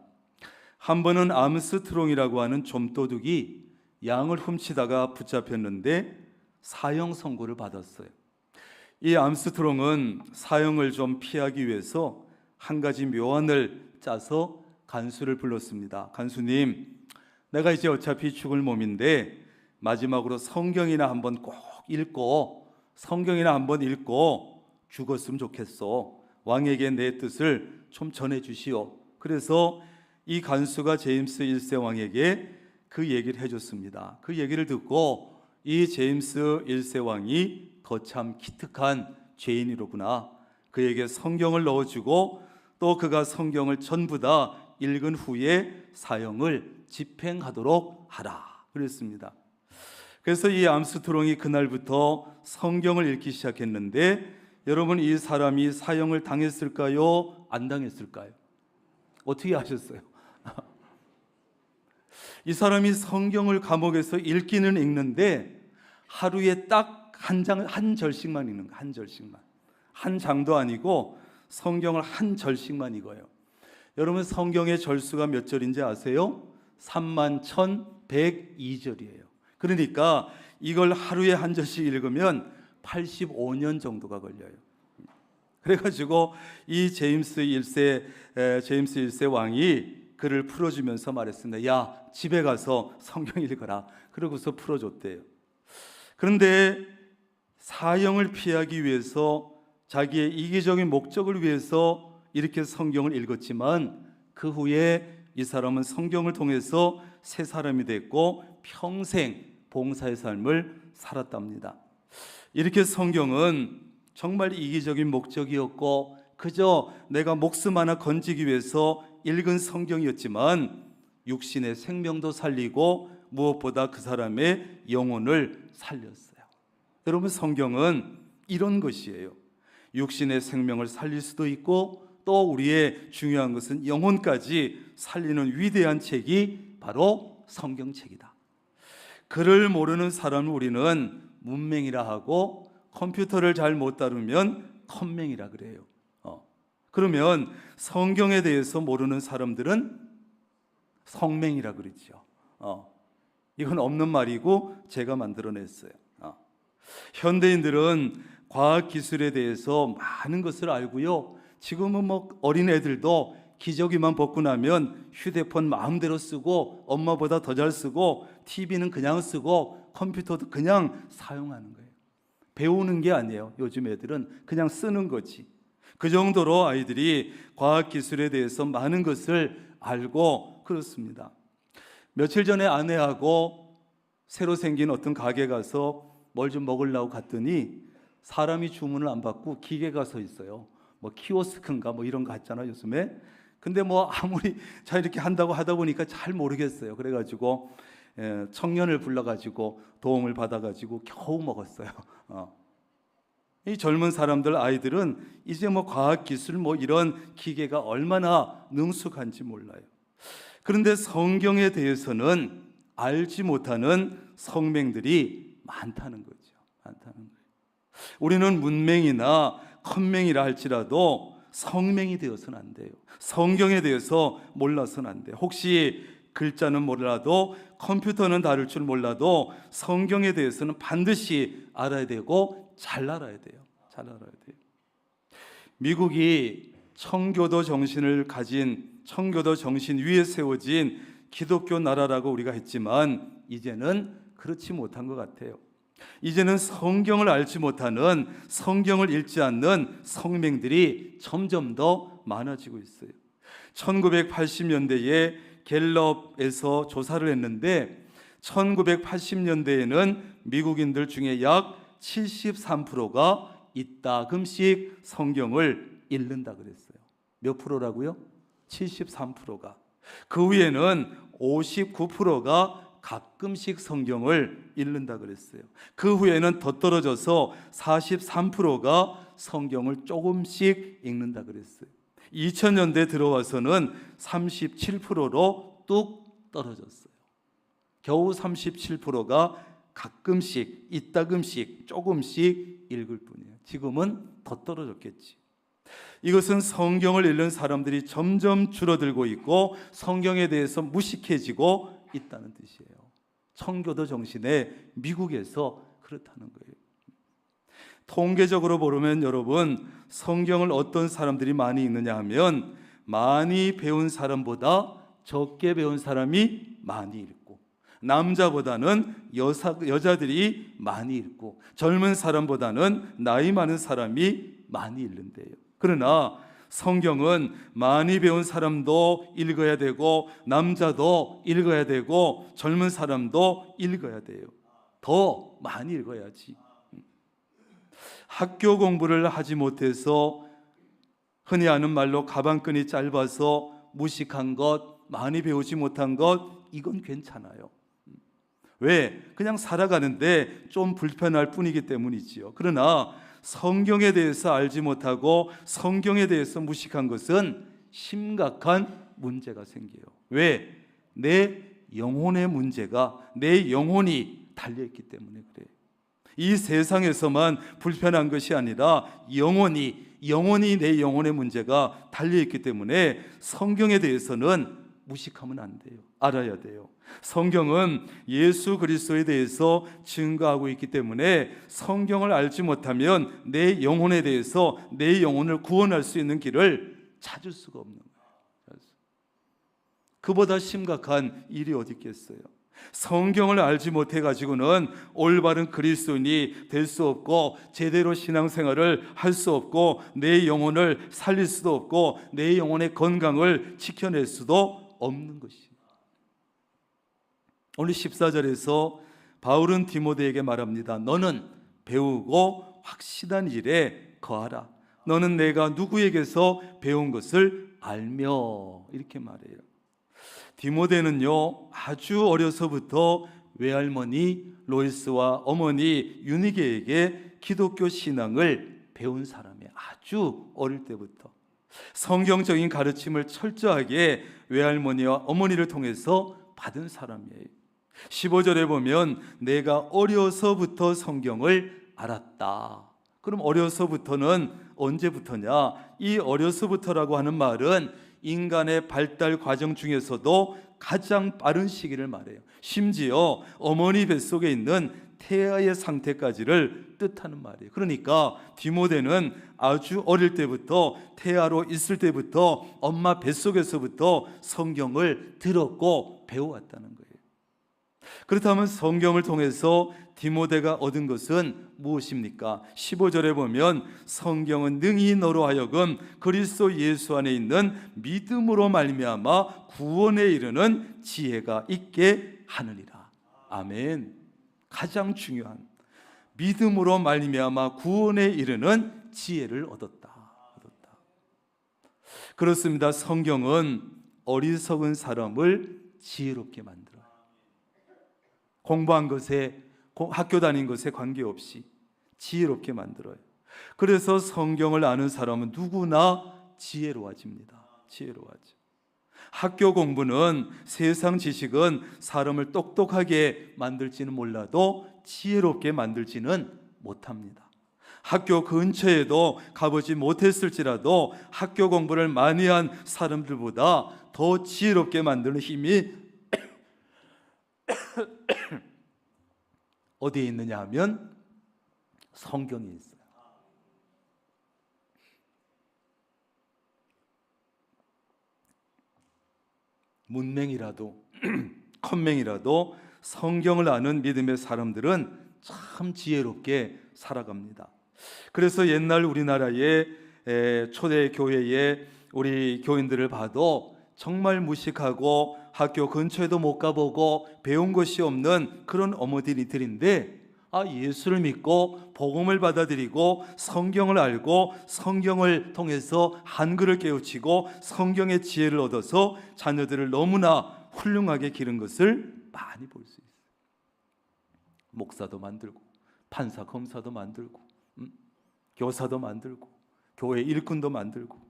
한 번은 암스트롱이라고 하는 좀도둑이 양을 훔치다가 붙잡혔는데 사형 선고를 받았어요. 이 암스트롱은 사형을 좀 피하기 위해서 한 가지 묘안을 짜서 간수를 불렀습니다. 간수님, 내가 이제 어차피 죽을 몸인데 마지막으로 성경이나 한번 꼭 읽고 죽었으면 좋겠어. 왕에게 내 뜻을 좀 전해 주시오. 그래서 이 간수가 제임스 1세 왕에게 그 얘기를 해줬습니다. 그 얘기를 듣고 이 제임스 1세 왕이 거참 기특한 죄인이로구나. 그에게 성경을 넣어주고 또 그가 성경을 전부 다 읽은 후에 사형을 집행하도록 하라 그랬습니다. 그래서 이 암스트롱이 그날부터 성경을 읽기 시작했는데 여러분 이 사람이 사형을 당했을까요? 안 당했을까요? 어떻게 아셨어요? 이 사람이 성경을 감옥에서 읽기는 읽는데 하루에 딱 한 절씩만 읽는 거예요. 한 절씩만. 한 장도 아니고 성경을 한 절씩만 읽어요. 여러분 성경의 절수가 몇 절인지 아세요? 31,102절이에요. 그러니까 이걸 하루에 한 절씩 읽으면 85년 정도가 걸려요. 그래가지고 이 제임스 1세 왕이 그를 풀어주면서 말했습니다. 야, 집에 가서 성경 읽어라. 그러고서 풀어줬대요. 그런데 사형을 피하기 위해서 자기의 이기적인 목적을 위해서 이렇게 성경을 읽었지만 그 후에 이 사람은 성경을 통해서 새 사람이 됐고 평생 봉사의 삶을 살았답니다. 이렇게 성경은 정말 이기적인 목적이었고 그저 내가 목숨 하나 건지기 위해서 읽은 성경이었지만 육신의 생명도 살리고 무엇보다 그 사람의 영혼을 살렸어요. 여러분 성경은 이런 것이에요. 육신의 생명을 살릴 수도 있고 또 우리의 중요한 것은 영혼까지 살리는 위대한 책이 바로 성경책이다. 글을 모르는 사람은 우리는 문맹이라 하고 컴퓨터를 잘 못 다루면 컴맹이라 그래요. 그러면 성경에 대해서 모르는 사람들은 성맹이라 그러죠. 이건 없는 말이고 제가 만들어냈어요. 현대인들은 과학기술에 대해서 많은 것을 알고요. 지금은 어린애들도 기저귀만 벗고 나면 휴대폰 마음대로 쓰고 엄마보다 더 잘 쓰고 TV는 그냥 쓰고 컴퓨터도 그냥 사용하는 거예요. 배우는 게 아니에요. 요즘 애들은 그냥 쓰는 거지. 그 정도로 아이들이 과학기술에 대해서 많은 것을 알고 그렇습니다. 며칠 전에 아내하고 새로 생긴 어떤 가게 가서 뭘 좀 먹으려고 갔더니 사람이 주문을 안 받고 기계가 서 있어요. 뭐 키오스크인가 뭐 이런 거 있잖아요, 요즘에. 근데 뭐 아무리 자 이렇게 한다고 하다 보니까 잘 모르겠어요. 그래가지고 청년을 불러가지고 도움을 받아가지고 겨우 먹었어요. 이 젊은 사람들, 아이들은 이제 뭐 과학기술 뭐 이런 기계가 얼마나 능숙한지 몰라요. 그런데 성경에 대해서는 알지 못하는 성맹들이 많다는 거죠. 많다는 거예요. 우리는 문맹이나 컴맹이라 할지라도 성맹이 되어서는 안 돼요. 성경에 대해서 몰라서는 안 돼요. 혹시 글자는 몰라도 컴퓨터는 다룰 줄 몰라도 성경에 대해서는 반드시 알아야 되고 잘 알아야 돼요. 잘 알아야 돼요. 미국이 청교도 정신을 가진, 청교도 정신 위에 세워진 기독교 나라라고 우리가 했지만 이제는 그렇지 못한 것 같아요. 이제는 성경을 알지 못하는, 성경을 읽지 않는 성맹들이 점점 더 많아지고 있어요. 1980년대에 갤럽에서 조사를 했는데 1980년대에는 미국인들 중에 약 73%가 이따금씩 성경을 읽는다 그랬어요. 몇 프로라고요? 73%가. 그 위에는 59%가 가끔씩 성경을 읽는다 그랬어요. 그 후에는 더 떨어져서 43%가 성경을 조금씩 읽는다 그랬어요. 2000년대 들어와서는 37%로 뚝 떨어졌어요. 겨우 37%가 가끔씩, 이따금씩, 조금씩 읽을 뿐이에요. 지금은 더 떨어졌겠지. 이것은 성경을 읽는 사람들이 점점 줄어들고 있고 성경에 대해서 무식해지고 있다는 뜻이에요. 청교도 정신의 미국에서 그렇다는 거예요. 통계적으로 보면 여러분, 성경을 어떤 사람들이 많이 읽느냐 하면 많이 배운 사람보다 적게 배운 사람이 많이 읽고, 남자보다는 여자들이 많이 읽고, 젊은 사람보다는 나이 많은 사람이 많이 읽는데요. 그러나 성경은 많이 배운 사람도 읽어야 되고 남자도 읽어야 되고 젊은 사람도 읽어야 돼요. 더 많이 읽어야지. 학교 공부를 하지 못해서 흔히 하는 말로 가방끈이 짧아서 무식한 것, 많이 배우지 못한 것, 이건 괜찮아요. 왜? 그냥 살아가는데 좀 불편할 뿐이기 때문이지요. 그러나 성경에 대해서 알지 못하고 성경에 대해서 무식한 것은 심각한 문제가 생겨요. 왜? 내 영혼의 문제가, 내 영혼이 달려있기 때문에 그래요. 이 세상에서만 불편한 것이 아니라 영원히 내 영혼의 문제가 달려있기 때문에 성경에 대해서는 무식하면 안 돼요. 알아야 돼요. 성경은 예수 그리스도에 대해서 증거하고 있기 때문에 성경을 알지 못하면 내 영혼에 대해서 내 영혼을 구원할 수 있는 길을 찾을 수가 없는 거예요. 그보다 심각한 일이 어디 있겠어요? 성경을 알지 못해가지고는 올바른 그리스도인이 될 수 없고 제대로 신앙생활을 할 수 없고 내 영혼을 살릴 수도 없고 내 영혼의 건강을 지켜낼 수도 없는 것이에요. 오늘 14절에서 바울은 디모데에게 말합니다. 너는 배우고 확실한 일에 거하라. 너는 내가 누구에게서 배운 것을 알며, 이렇게 말해요. 디모데는요, 아주 어려서부터 외할머니 로이스와 어머니 유니게에게 기독교 신앙을 배운 사람이에요. 아주 어릴 때부터 성경적인 가르침을 철저하게 외할머니와 어머니를 통해서 받은 사람이에요. 15절에 보면 내가 어려서부터 성경을 알았다. 그럼 어려서부터는 언제부터냐? 이 어려서부터라고 하는 말은 인간의 발달 과정 중에서도 가장 빠른 시기를 말해요. 심지어 어머니 뱃속에 있는 태아의 상태까지를 뜻하는 말이에요. 그러니까 디모데는 아주 어릴 때부터, 태아로 있을 때부터 엄마 뱃속에서부터 성경을 들었고 배워왔다는 거예요. 그렇다면 성경을 통해서 디모데가 얻은 것은 무엇입니까? 15절에 보면 성경은 능히 너로 하여금 그리스도 예수 안에 있는 믿음으로 말미암아 구원에 이르는 지혜가 있게 하느니라. 아멘. 가장 중요한 믿음으로 말미암아 구원에 이르는 지혜를 얻었다. 그렇습니다. 성경은 어리석은 사람을 지혜롭게 만들어요. 공부한 것에, 학교 다닌 것에 관계없이 지혜롭게 만들어요. 그래서 성경을 아는 사람은 누구나 지혜로워집니다. 지혜로워져. 학교 공부는, 세상 지식은 사람을 똑똑하게 만들지는 몰라도 지혜롭게 만들지는 못합니다. 학교 근처에도 가보지 못했을지라도 학교 공부를 많이 한 사람들보다 더 지혜롭게 만드는 힘이 어디에 있느냐 하면 성경에 있어요. 문맹이라도 컴맹이라도 성경을 아는 믿음의 사람들은 참 지혜롭게 살아갑니다. 그래서 옛날 우리나라의 초대 교회의 우리 교인들을 봐도 정말 무식하고 학교 근처에도 못 가보고 배운 것이 없는 그런 어머니들인데, 예수를 믿고 복음을 받아들이고 성경을 알고 성경을 통해서 한글을 깨우치고 성경의 지혜를 얻어서 자녀들을 너무나 훌륭하게 기른 것을 많이 볼 수 있어요. 목사도 만들고 판사 검사도 만들고 교사도 만들고 교회 일꾼도 만들고,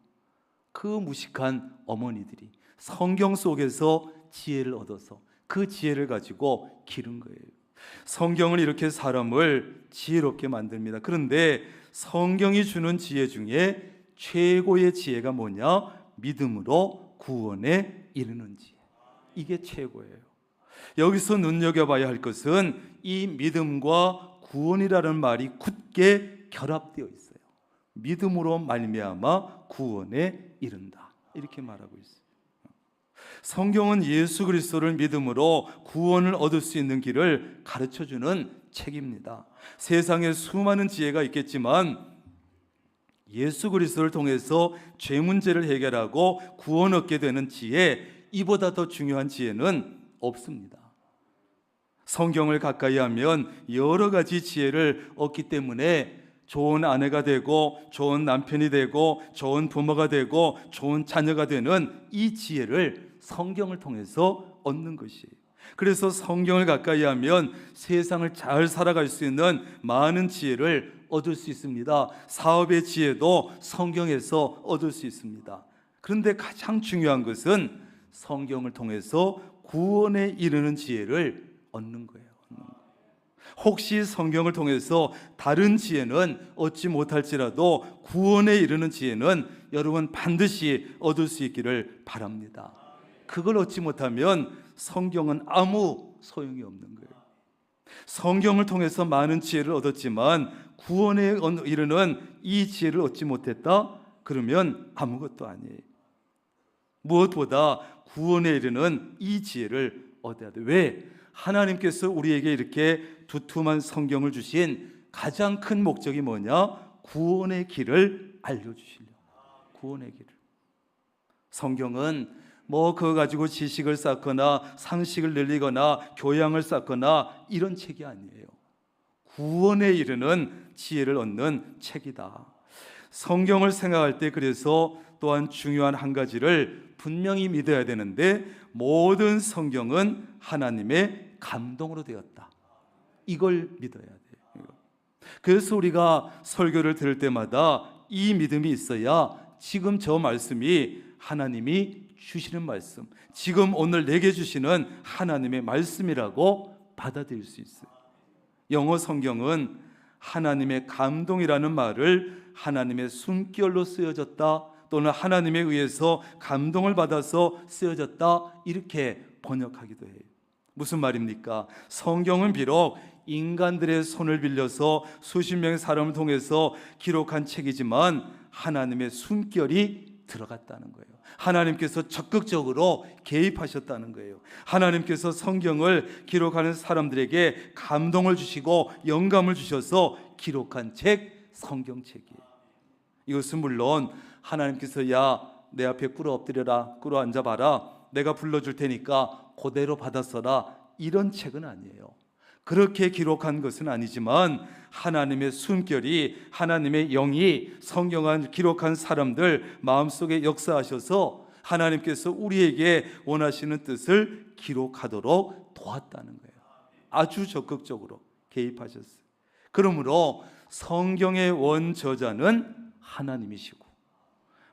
그 무식한 어머니들이 성경 속에서 지혜를 얻어서 그 지혜를 가지고 기른 거예요. 성경을 이렇게 사람을 지혜롭게 만듭니다. 그런데 성경이 주는 지혜 중에 최고의 지혜가 뭐냐? 믿음으로 구원에 이르는 지혜. 이게 최고예요. 여기서 눈여겨봐야 할 것은 이 믿음과 구원이라는 말이 굳게 결합되어 있어요. 믿음으로 말미암아 구원에 이른다, 이렇게 말하고 있어요. 성경은 예수 그리스도를 믿음으로 구원을 얻을 수 있는 길을 가르쳐주는 책입니다. 세상에 수많은 지혜가 있겠지만 예수 그리스도를 통해서 죄 문제를 해결하고 구원 얻게 되는 지혜, 이보다 더 중요한 지혜는 없습니다. 성경을 가까이 하면 여러 가지 지혜를 얻기 때문에 좋은 아내가 되고 좋은 남편이 되고 좋은 부모가 되고 좋은 자녀가 되는 이 지혜를 성경을 통해서 얻는 것이에요. 그래서 성경을 가까이 하면 세상을 잘 살아갈 수 있는 많은 지혜를 얻을 수 있습니다. 사업의 지혜도 성경에서 얻을 수 있습니다. 그런데 가장 중요한 것은 성경을 통해서 구원에 이르는 지혜를 얻는 거예요. 혹시 성경을 통해서 다른 지혜는 얻지 못할지라도 구원에 이르는 지혜는 여러분 반드시 얻을 수 있기를 바랍니다. 그걸 얻지 못하면 성경은 아무 소용이 없는 거예요. 성경을 통해서 많은 지혜를 얻었지만 구원에 이르는 이 지혜를 얻지 못했다? 그러면 아무것도 아니에요. 무엇보다 구원에 이르는 이 지혜를 얻어야 돼요. 왜? 하나님께서 우리에게 이렇게 두툼한 성경을 주신 가장 큰 목적이 뭐냐? 구원의 길을 알려주시려고. 구원의 길을. 성경은 그거 가지고 지식을 쌓거나 상식을 늘리거나 교양을 쌓거나 이런 책이 아니에요. 구원에 이르는 지혜를 얻는 책이다. 성경을 생각할 때 그래서 또한 중요한 한 가지를 분명히 믿어야 되는데, 모든 성경은 하나님의 감동으로 되었다. 이걸 믿어야 돼요. 그래서 우리가 설교를 들을 때마다 이 믿음이 있어야 지금 저 말씀이 하나님이 주시는 말씀, 지금 오늘 내게 주시는 하나님의 말씀이라고 받아들일 수 있어요. 영어 성경은 하나님의 감동이라는 말을 하나님의 숨결로 쓰여졌다, 또는 하나님에 의해서 감동을 받아서 쓰여졌다, 이렇게 번역하기도 해요. 무슨 말입니까? 성경은 비록 인간들의 손을 빌려서 수십 명의 사람을 통해서 기록한 책이지만 하나님의 숨결이 들어갔다는 거예요. 하나님께서 적극적으로 개입하셨다는 거예요. 하나님께서 성경을 기록하는 사람들에게 감동을 주시고 영감을 주셔서 기록한 책, 성경책이에요. 이것은 물론 하나님께서 야, 내 앞에 꿇어 엎드려라, 꿇어 앉아봐라, 내가 불러줄 테니까 그대로 받아 써라, 이런 책은 아니에요. 그렇게 기록한 것은 아니지만 하나님의 숨결이, 하나님의 영이 성경을 기록한 사람들 마음속에 역사하셔서 하나님께서 우리에게 원하시는 뜻을 기록하도록 도왔다는 거예요. 아주 적극적으로 개입하셨어요. 그러므로 성경의 원저자는 하나님이시고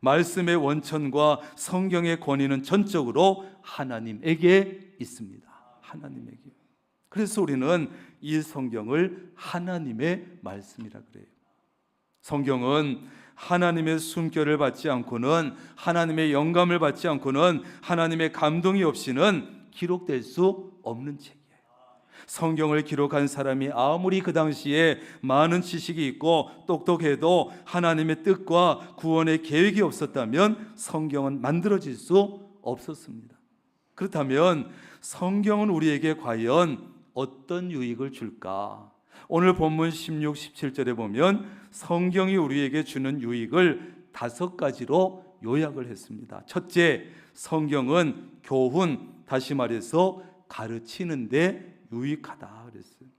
말씀의 원천과 성경의 권위는 전적으로 하나님에게 있습니다. 하나님에게. 그래서 우리는 이 성경을 하나님의 말씀이라 그래요. 성경은 하나님의 숨결을 받지 않고는, 하나님의 영감을 받지 않고는, 하나님의 감동이 없이는 기록될 수 없는 책이에요. 성경을 기록한 사람이 아무리 그 당시에 많은 지식이 있고 똑똑해도 하나님의 뜻과 구원의 계획이 없었다면 성경은 만들어질 수 없었습니다. 그렇다면 성경은 우리에게 과연 어떤 유익을 줄까? 오늘 본문 16, 17절에 보면 성경이 우리에게 주는 유익을 5가지로 요약을 했습니다. 첫째, 성경은 교훈, 다시 말해서 가르치는데 유익하다 그랬어요.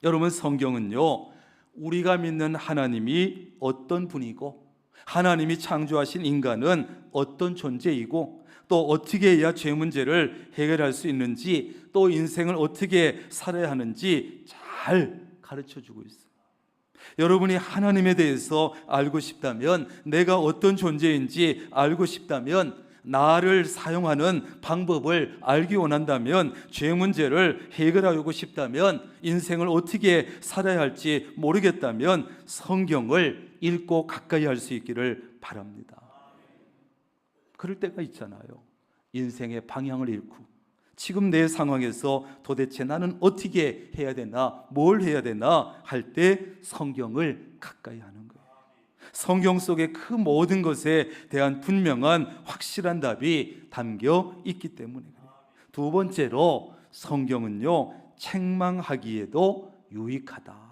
여러분, 성경은요, 우리가 믿는 하나님이 어떤 분이고 하나님이 창조하신 인간은 어떤 존재이고 또 어떻게 해야 죄 문제를 해결할 수 있는지, 또 인생을 어떻게 살아야 하는지 잘 가르쳐주고 있어요. 여러분이 하나님에 대해서 알고 싶다면, 내가 어떤 존재인지 알고 싶다면, 나를 사용하는 방법을 알기 원한다면, 죄 문제를 해결하고 싶다면, 인생을 어떻게 살아야 할지 모르겠다면 성경을 읽고 가까이 할 수 있기를 바랍니다. 그럴 때가 있잖아요. 인생의 방향을 잃고 지금 내 상황에서 도대체 나는 어떻게 해야 되나, 뭘 해야 되나 할 때 성경을 가까이 하는 거예요. 성경 속에 그 모든 것에 대한 분명한 확실한 답이 담겨 있기 때문에 그래요. 두 번째로, 성경은요, 책망하기에도 유익하다.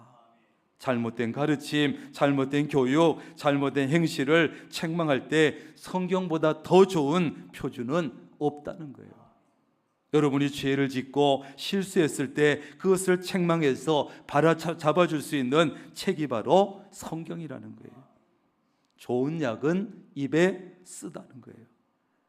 잘못된 가르침, 잘못된 교육, 잘못된 행실을 책망할 때 성경보다 더 좋은 표준은 없다는 거예요. 여러분이 죄를 짓고 실수했을 때 그것을 책망해서 바로잡아줄 수 있는 책이 바로 성경이라는 거예요. 좋은 약은 입에 쓰다는 거예요.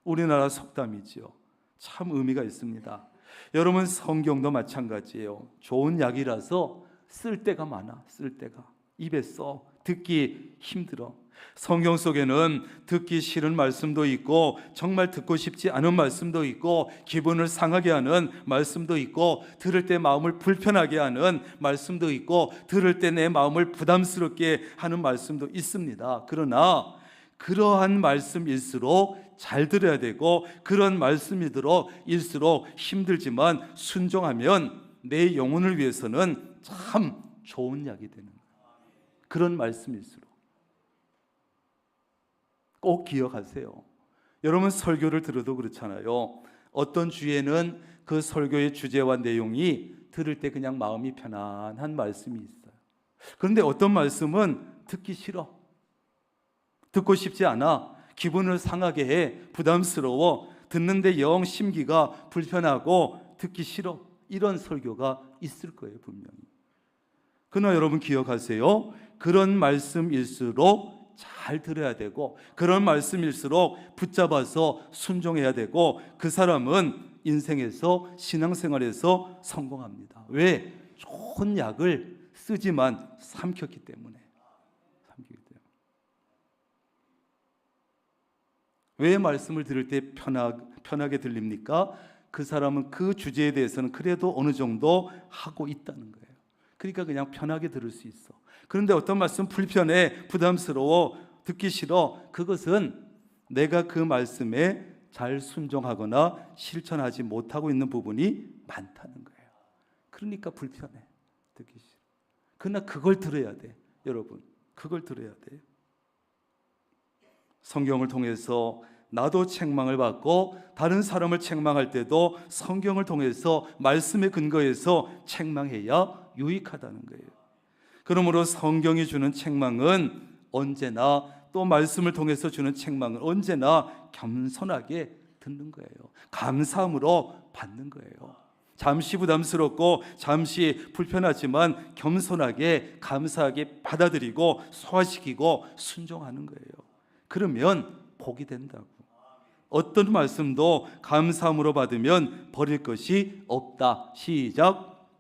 우리나라 속담이지요. 참 의미가 있습니다. 여러분, 성경도 마찬가지예요. 좋은 약이라서 쓸 때가 많아. 쓸 때가 입에 써. 듣기 힘들어. 성경 속에는 듣기 싫은 말씀도 있고 정말 듣고 싶지 않은 말씀도 있고 기분을 상하게 하는 말씀도 있고 들을 때 마음을 불편하게 하는 말씀도 있고 들을 때 내 마음을 부담스럽게 하는 말씀도 있습니다. 그러나 그러한 말씀일수록 잘 들어야 되고, 그런 말씀일수록 힘들지만 순종하면 내 영혼을 위해서는 참 좋은 약이 되는 거예요. 그런 말씀일수록 꼭 기억하세요. 여러분, 설교를 들어도 그렇잖아요. 어떤 주에는 그 설교의 주제와 내용이 들을 때 그냥 마음이 편안한 말씀이 있어요. 그런데 어떤 말씀은 듣기 싫어, 듣고 싶지 않아, 기분을 상하게 해, 부담스러워, 듣는데 영 심기가 불편하고 듣기 싫어, 이런 설교가 있을 거예요, 분명히. 그러나 여러분 기억하세요. 그런 말씀일수록 잘 들어야 되고, 그런 말씀일수록 붙잡아서 순종해야 되고, 그 사람은 인생에서, 신앙생활에서 성공합니다. 왜? 좋은 약을 쓰지만 삼켰기 때문에. 왜 말씀을 들을 때 편하게 들립니까? 그 사람은 그 주제에 대해서는 그래도 어느 정도 하고 있다는 거예요. 그러니까 그냥 편하게 들을 수 있어. 그런데 어떤 말씀 불편해, 부담스러워, 듣기 싫어, 그것은 내가 그 말씀에 잘 순종하거나 실천하지 못하고 있는 부분이 많다는 거예요. 그러니까 불편해, 듣기 싫어. 그러나 그걸 들어야 돼. 여러분, 그걸 들어야 돼요. 성경을 통해서 나도 책망을 받고 다른 사람을 책망할 때도 성경을 통해서 말씀에 근거해서 책망해야 유익하다는 거예요. 그러므로 성경이 주는 책망은 언제나, 또 말씀을 통해서 주는 책망은 언제나 겸손하게 듣는 거예요. 감사함으로 받는 거예요. 잠시 부담스럽고 잠시 불편하지만 겸손하게 감사하게 받아들이고 소화시키고 순종하는 거예요. 그러면 복이 된다고. 어떤 말씀도 감사함으로 받으면 버릴 것이 없다. 시작.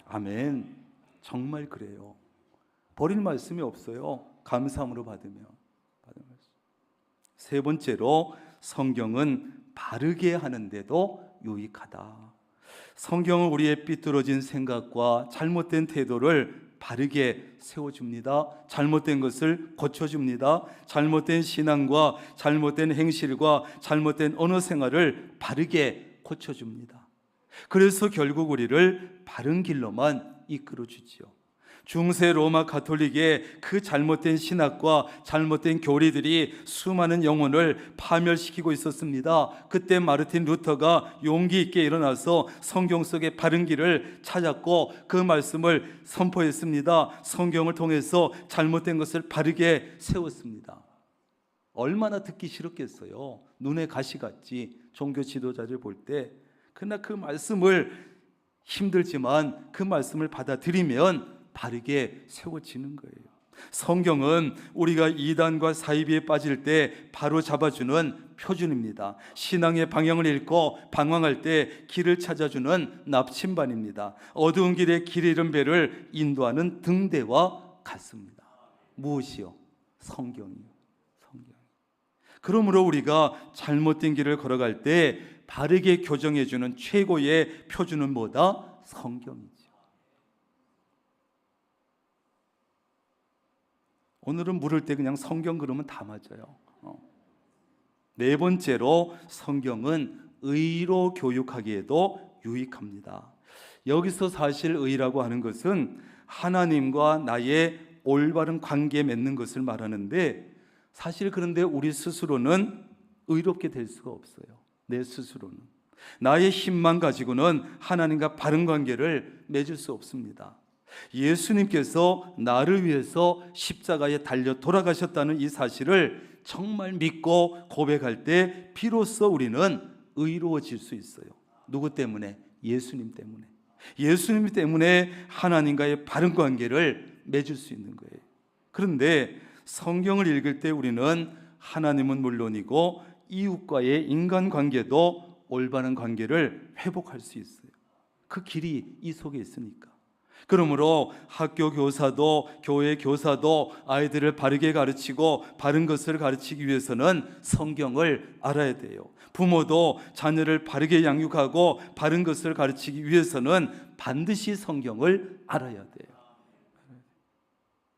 아멘. 정말 그래요. 버릴 말씀이 없어요. 감사함으로 받으면. 세 번째로, 성경은 바르게 하는데도 유익하다. 성경은 우리의 삐뚤어진 생각과 잘못된 태도를 바르게 세워줍니다. 잘못된 것을 고쳐줍니다. 잘못된 신앙과 잘못된 행실과 잘못된 언어 생활을 바르게 고쳐줍니다. 그래서 결국 우리를 바른 길로만 이끌어주지요. 중세 로마 가톨릭의 그 잘못된 신학과 잘못된 교리들이 수많은 영혼을 파멸시키고 있었습니다. 그때 마르틴 루터가 용기 있게 일어나서 성경 속의 바른 길을 찾았고 그 말씀을 선포했습니다. 성경을 통해서 잘못된 것을 바르게 세웠습니다. 얼마나 듣기 싫었겠어요. 눈에 가시 같지, 종교 지도자를 볼 때. 그러나 그 말씀을, 힘들지만 그 말씀을 받아들이면 바르게 세워지는 거예요. 성경은 우리가 이단과 사이비에 빠질 때 바로 잡아주는 표준입니다. 신앙의 방향을 잃고 방황할 때 길을 찾아주는 납침반입니다. 어두운 길에 길 잃은 배를 인도하는 등대와 같습니다. 무엇이요? 성경이요. 성경. 그러므로 우리가 잘못된 길을 걸어갈 때 바르게 교정해주는 최고의 표준은 뭐다? 성경이죠. 오늘은 물을 때 그냥 성경 그러면 다 맞아요. 네 번째로, 성경은 의로 교육하기에도 유익합니다. 여기서 사실 의라고 하는 것은 하나님과 나의 올바른 관계에 맺는 것을 말하는데, 사실 그런데 우리 스스로는 의롭게 될 수가 없어요. 내 스스로는. 나의 힘만 가지고는 하나님과 바른 관계를 맺을 수 없습니다. 예수님께서 나를 위해서 십자가에 달려 돌아가셨다는 이 사실을 정말 믿고 고백할 때 비로소 우리는 의로워질 수 있어요. 누구 때문에? 예수님 때문에. 예수님 때문에 하나님과의 바른 관계를 맺을 수 있는 거예요. 그런데 성경을 읽을 때 우리는 하나님은 물론이고 이웃과의 인간관계도 올바른 관계를 회복할 수 있어요. 그 길이 이 속에 있으니까. 그러므로 학교 교사도 교회 교사도 아이들을 바르게 가르치고 바른 것을 가르치기 위해서는 성경을 알아야 돼요. 부모도 자녀를 바르게 양육하고 바른 것을 가르치기 위해서는 반드시 성경을 알아야 돼요.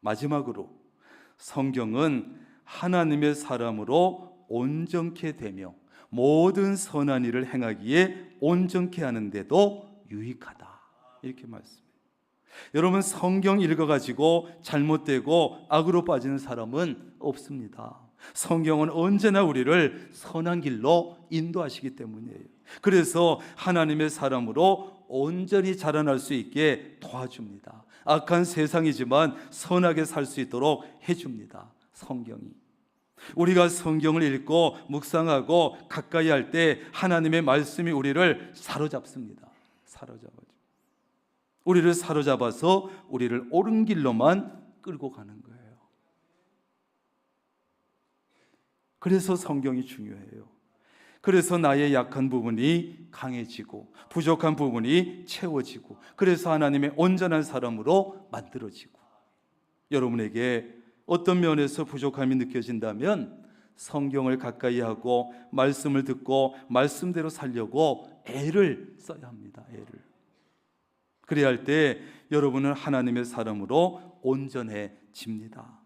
마지막으로, 성경은 하나님의 사람으로 온전케 되며 모든 선한 일을 행하기에 온전케 하는데도 유익하다. 이렇게 말씀해요. 여러분, 성경 읽어가지고 잘못되고 악으로 빠지는 사람은 없습니다. 성경은 언제나 우리를 선한 길로 인도하시기 때문이에요. 그래서 하나님의 사람으로 온전히 자라날 수 있게 도와줍니다. 악한 세상이지만 선하게 살 수 있도록 해줍니다. 성경이. 우리가 성경을 읽고 묵상하고 가까이 할 때 하나님의 말씀이 우리를 사로잡습니다. 우리를 사로잡아서 우리를 옳은 길로만 끌고 가는 거예요. 그래서 성경이 중요해요. 그래서 나의 약한 부분이 강해지고 부족한 부분이 채워지고, 그래서 하나님의 온전한 사람으로 만들어지고, 여러분에게 어떤 면에서 부족함이 느껴진다면 성경을 가까이 하고 말씀을 듣고 말씀대로 살려고 애를 써야 합니다. 애를. 그래야 할 때 여러분은 하나님의 사람으로 온전해집니다.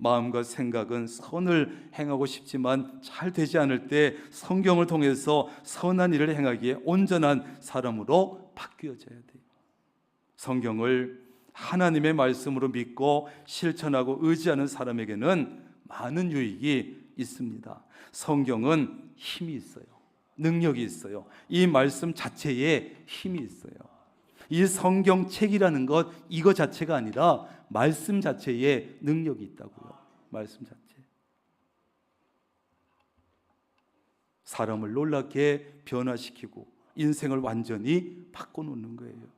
마음과 생각은 선을 행하고 싶지만 잘 되지 않을 때 성경을 통해서 선한 일을 행하기에 온전한 사람으로 바뀌어져야 돼요. 성경을 하나님의 말씀으로 믿고 실천하고 의지하는 사람에게는 많은 유익이 있습니다. 성경은 힘이 있어요. 능력이 있어요. 이 말씀 자체에 힘이 있어요. 이 성경책이라는 것, 이거 자체가 아니라 말씀 자체에 능력이 있다고요. 말씀 자체. 사람을 놀랍게 변화시키고 인생을 완전히 바꿔놓는 거예요.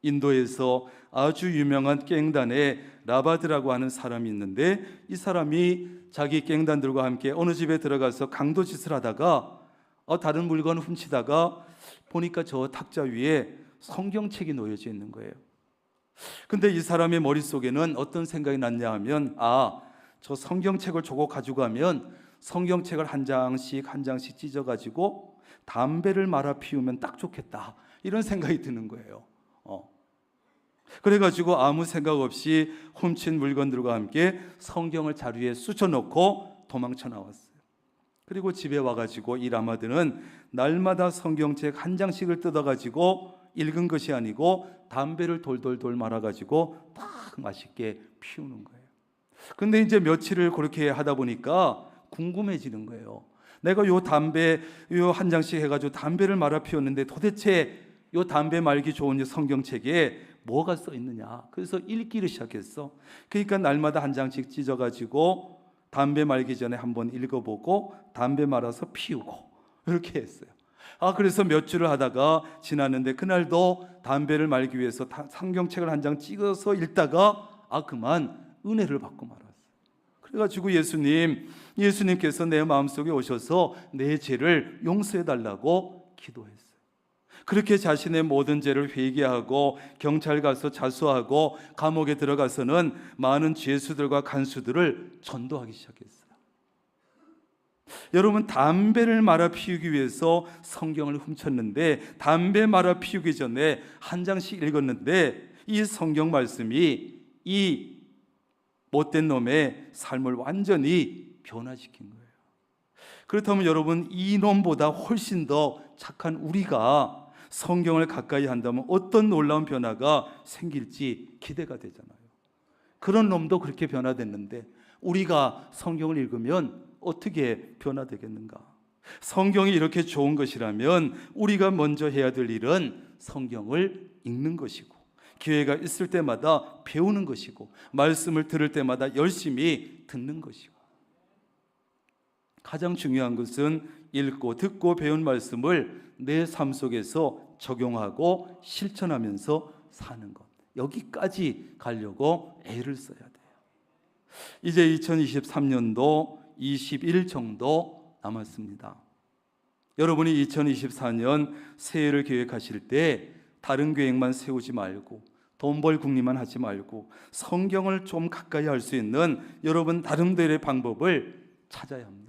인도에서 아주 유명한 깽단에 라바드라고 하는 사람이 있는데, 이 사람이 자기 깽단들과 함께 어느 집에 들어가서 강도짓을 하다가 다른 물건을 훔치다가 보니까 저 탁자 위에 성경책이 놓여져 있는 거예요. 근데 이 사람의 머릿속에는 어떤 생각이 났냐 하면, 저 성경책을 저거 가져가면 성경책을 한 장씩 찢어가지고 담배를 말아 피우면 딱 좋겠다, 이런 생각이 드는 거예요. 그래가지고 아무 생각 없이 훔친 물건들과 함께 성경을 자루에 쑤셔놓고 도망쳐 나왔어요. 그리고 집에 와가지고 이 라마드는 날마다 성경책 한 장씩을 뜯어가지고 읽은 것이 아니고 담배를 돌돌돌 말아가지고 딱 맛있게 피우는 거예요. 근데 이제 며칠을 그렇게 하다 보니까 궁금해지는 거예요. 내가 요 담배 요 한 장씩 해가지고 담배를 말아 피웠는데 도대체 요 담배 말기 좋은 성경책에 뭐가 써 있느냐. 그래서 읽기를 시작했어. 그러니까 날마다 한 장씩 찢어가지고 담배 말기 전에 한번 읽어보고 담배 말아서 피우고 이렇게 했어요. 그래서 몇 주를 하다가 지났는데, 그날도 담배를 말기 위해서 성경책을 한 장 찍어서 읽다가 그만 은혜를 받고 말았어요. 그래가지고 예수님께서 내 마음속에 오셔서 내 죄를 용서해 달라고 기도했어요. 그렇게 자신의 모든 죄를 회개하고 경찰 가서 자수하고 감옥에 들어가서는 많은 죄수들과 간수들을 전도하기 시작했어요. 여러분, 담배를 말아 피우기 위해서 성경을 훔쳤는데, 담배 말아 피우기 전에 한 장씩 읽었는데, 이 성경 말씀이 이 못된 놈의 삶을 완전히 변화시킨 거예요. 그렇다면 여러분, 이 놈보다 훨씬 더 착한 우리가 성경을 가까이 한다면 어떤 놀라운 변화가 생길지 기대가 되잖아요. 그런 놈도 그렇게 변화됐는데 우리가 성경을 읽으면 어떻게 변화되겠는가? 성경이 이렇게 좋은 것이라면 우리가 먼저 해야 될 일은 성경을 읽는 것이고, 기회가 있을 때마다 배우는 것이고, 말씀을 들을 때마다 열심히 듣는 것이고, 가장 중요한 것은 읽고 듣고 배운 말씀을 내 삶 속에서 적용하고 실천하면서 사는 것. 여기까지 가려고 애를 써야 돼요. 이제 2023년도 20일 정도 남았습니다. 여러분이 2024년 새해를 계획하실 때 다른 계획만 세우지 말고, 돈 벌 궁리만 하지 말고 성경을 좀 가까이 할 수 있는 여러분 나름대로의 방법을 찾아야 합니다.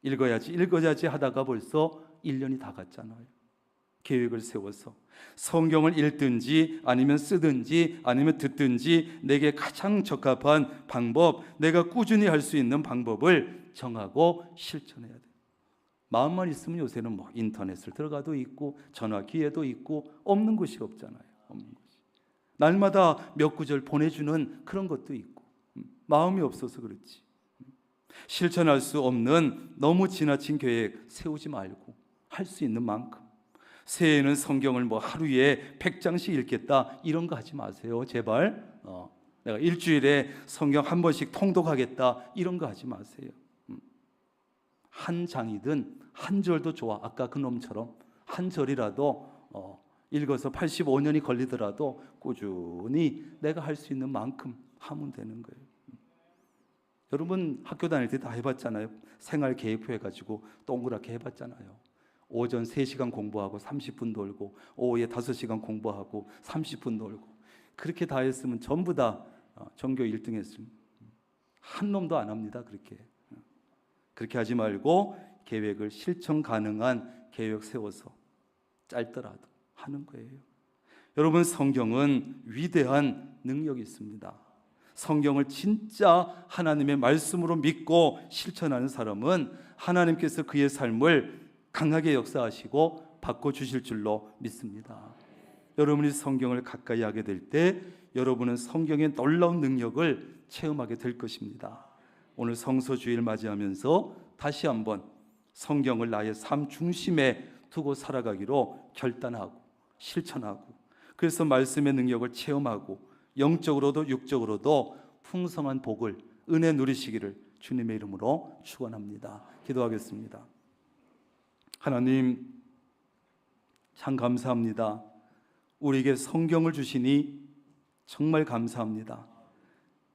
읽어야지 하다가 벌써 1년이 다 갔잖아요. 계획을 세워서 성경을 읽든지 아니면 쓰든지 아니면 듣든지 내게 가장 적합한 방법, 내가 꾸준히 할 수 있는 방법을 정하고 실천해야 돼요. 마음만 있으면 요새는 인터넷을 들어가도 있고 전화기에도 있고 없는 것이 없잖아요. 없는 것이. 날마다 몇 구절 보내주는 그런 것도 있고, 마음이 없어서 그렇지. 실천할 수 없는 너무 지나친 계획 세우지 말고 할 수 있는 만큼, 새해에는 성경을 하루에 100장씩 읽겠다 이런 거 하지 마세요. 제발. 내가 일주일에 성경 한 번씩 통독하겠다 이런 거 하지 마세요. 한 장이든 한 절도 좋아. 아까 그 놈처럼 한 절이라도 읽어서 85년이 걸리더라도 꾸준히 내가 할 수 있는 만큼 하면 되는 거예요. 여러분 학교 다닐 때 다 해봤잖아요. 생활 계획표 해가지고 동그랗게 해봤잖아요. 오전 3시간 공부하고 30분 놀고, 오후에 5시간 공부하고 30분 놀고, 그렇게 다 했으면 전부 다 전교 1등 했으면. 한 놈도 안 합니다. 그렇게 하지 말고 계획을 실천 가능한 계획 세워서 짧더라도 하는 거예요. 여러분, 성경은 위대한 능력이 있습니다. 성경을 진짜 하나님의 말씀으로 믿고 실천하는 사람은 하나님께서 그의 삶을 강하게 역사하시고 바꿔주실 줄로 믿습니다. 여러분이 성경을 가까이 하게 될 때 여러분은 성경의 놀라운 능력을 체험하게 될 것입니다. 오늘 성서주의를 맞이하면서 다시 한번 성경을 나의 삶 중심에 두고 살아가기로 결단하고 실천하고, 그래서 말씀의 능력을 체험하고 영적으로도 육적으로도 풍성한 복을, 은혜 누리시기를 주님의 이름으로 축원합니다. 기도하겠습니다. 하나님, 참 감사합니다. 우리에게 성경을 주시니 정말 감사합니다.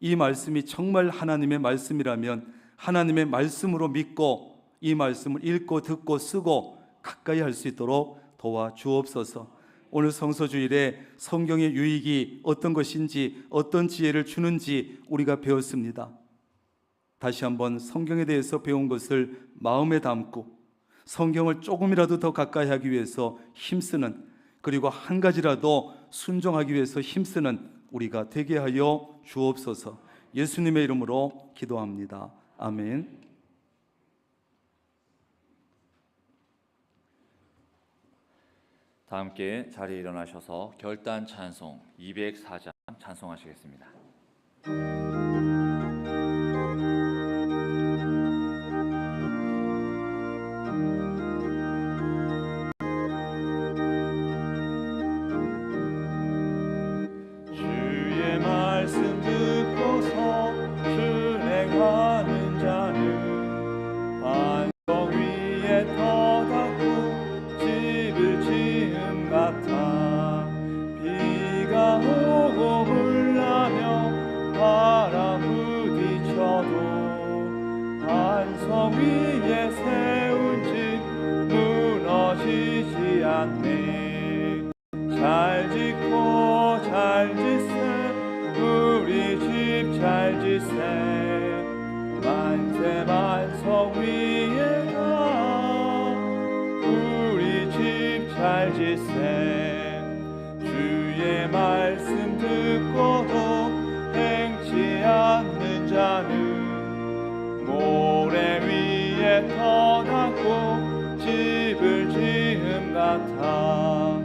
이 말씀이 정말 하나님의 말씀이라면 하나님의 말씀으로 믿고 이 말씀을 읽고 듣고 쓰고 가까이 할 수 있도록 도와주옵소서. 오늘 성서주일에 성경의 유익이 어떤 것인지, 어떤 지혜를 주는지 우리가 배웠습니다. 다시 한번 성경에 대해서 배운 것을 마음에 담고 성경을 조금이라도 더 가까이 하기 위해서 힘쓰는, 그리고 한 가지라도 순종하기 위해서 힘쓰는 우리가 되게 하여 주옵소서. 예수님의 이름으로 기도합니다. 아멘. 다 함께 자리에 일어나셔서 결단 찬송 204장 찬송하시겠습니다. 주의 말씀 듣고서 순행하는 자는 반석 위에 터닫고 집을 지음 같아. 비가 오고 흘라며 바람 부딪혀도 반석 위에 세운 집 무너지지 않네. 잘 짓고 잘 짓세 우리 집 잘 짓세. 만세 반석 위에가 우리 집 잘 짓세. 주의 말씀 듣고도 행치 않는 자는 모래 위에 터닫고 집을 지음 같아.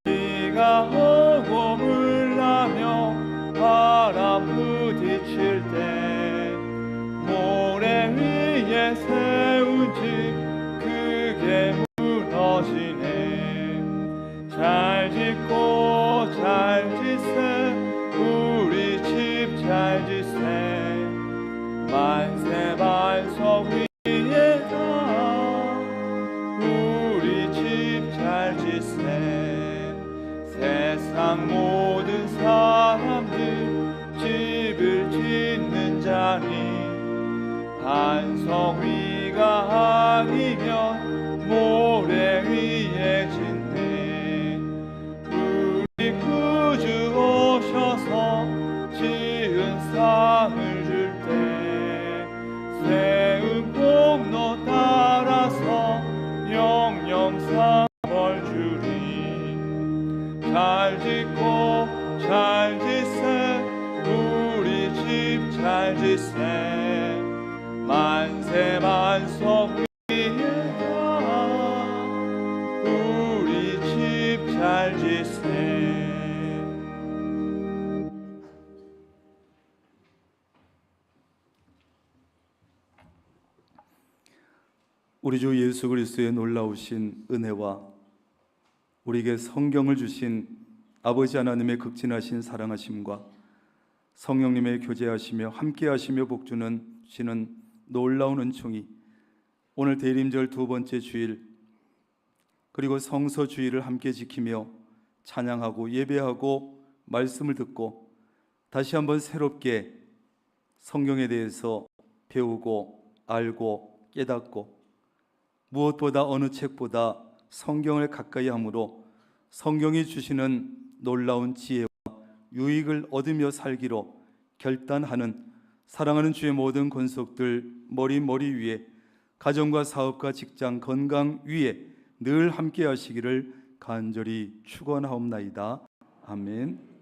비가 오고 물나며 바람 부딪힐 때 모래 위에 세운 집 크게 무너지네. 잘 짓고 잘 짓세 우리 집 잘 짓세. 만세 반석 위에다 우리 집 잘 짓세. 세상 모든 사람들 집을 짓는 자니 반석 위가 아니면 모래 위에 짓네. 우리 구주 오셔서 지은 상을 줄 때 세운 공로 따라서 영영 상을 주리. 잘 짓고 잘 짓세 우리 집 잘 짓세. 만세 반석 위에다 우리 집 잘 짓세. 우리 주 예수 그리스도의 놀라우신 은혜와 우리에게 성경을 주신 아버지 하나님의 극진하신 사랑하심과 성령님의 교제하시며 함께하시며 복주시는 놀라운 은총이 오늘 대림절 두 번째 주일 그리고 성서주일을 함께 지키며 찬양하고 예배하고 말씀을 듣고 다시 한번 새롭게 성경에 대해서 배우고 알고 깨닫고 무엇보다 어느 책보다 성경을 가까이 함으로 성경이 주시는 놀라운 지혜와 유익을 얻으며 살기로 결단하는 사랑하는 주의 모든 권속들 머리 위에 가정과 사업과 직장 건강 위에 늘 함께 하시기를 간절히 축원하옵나이다. 아멘.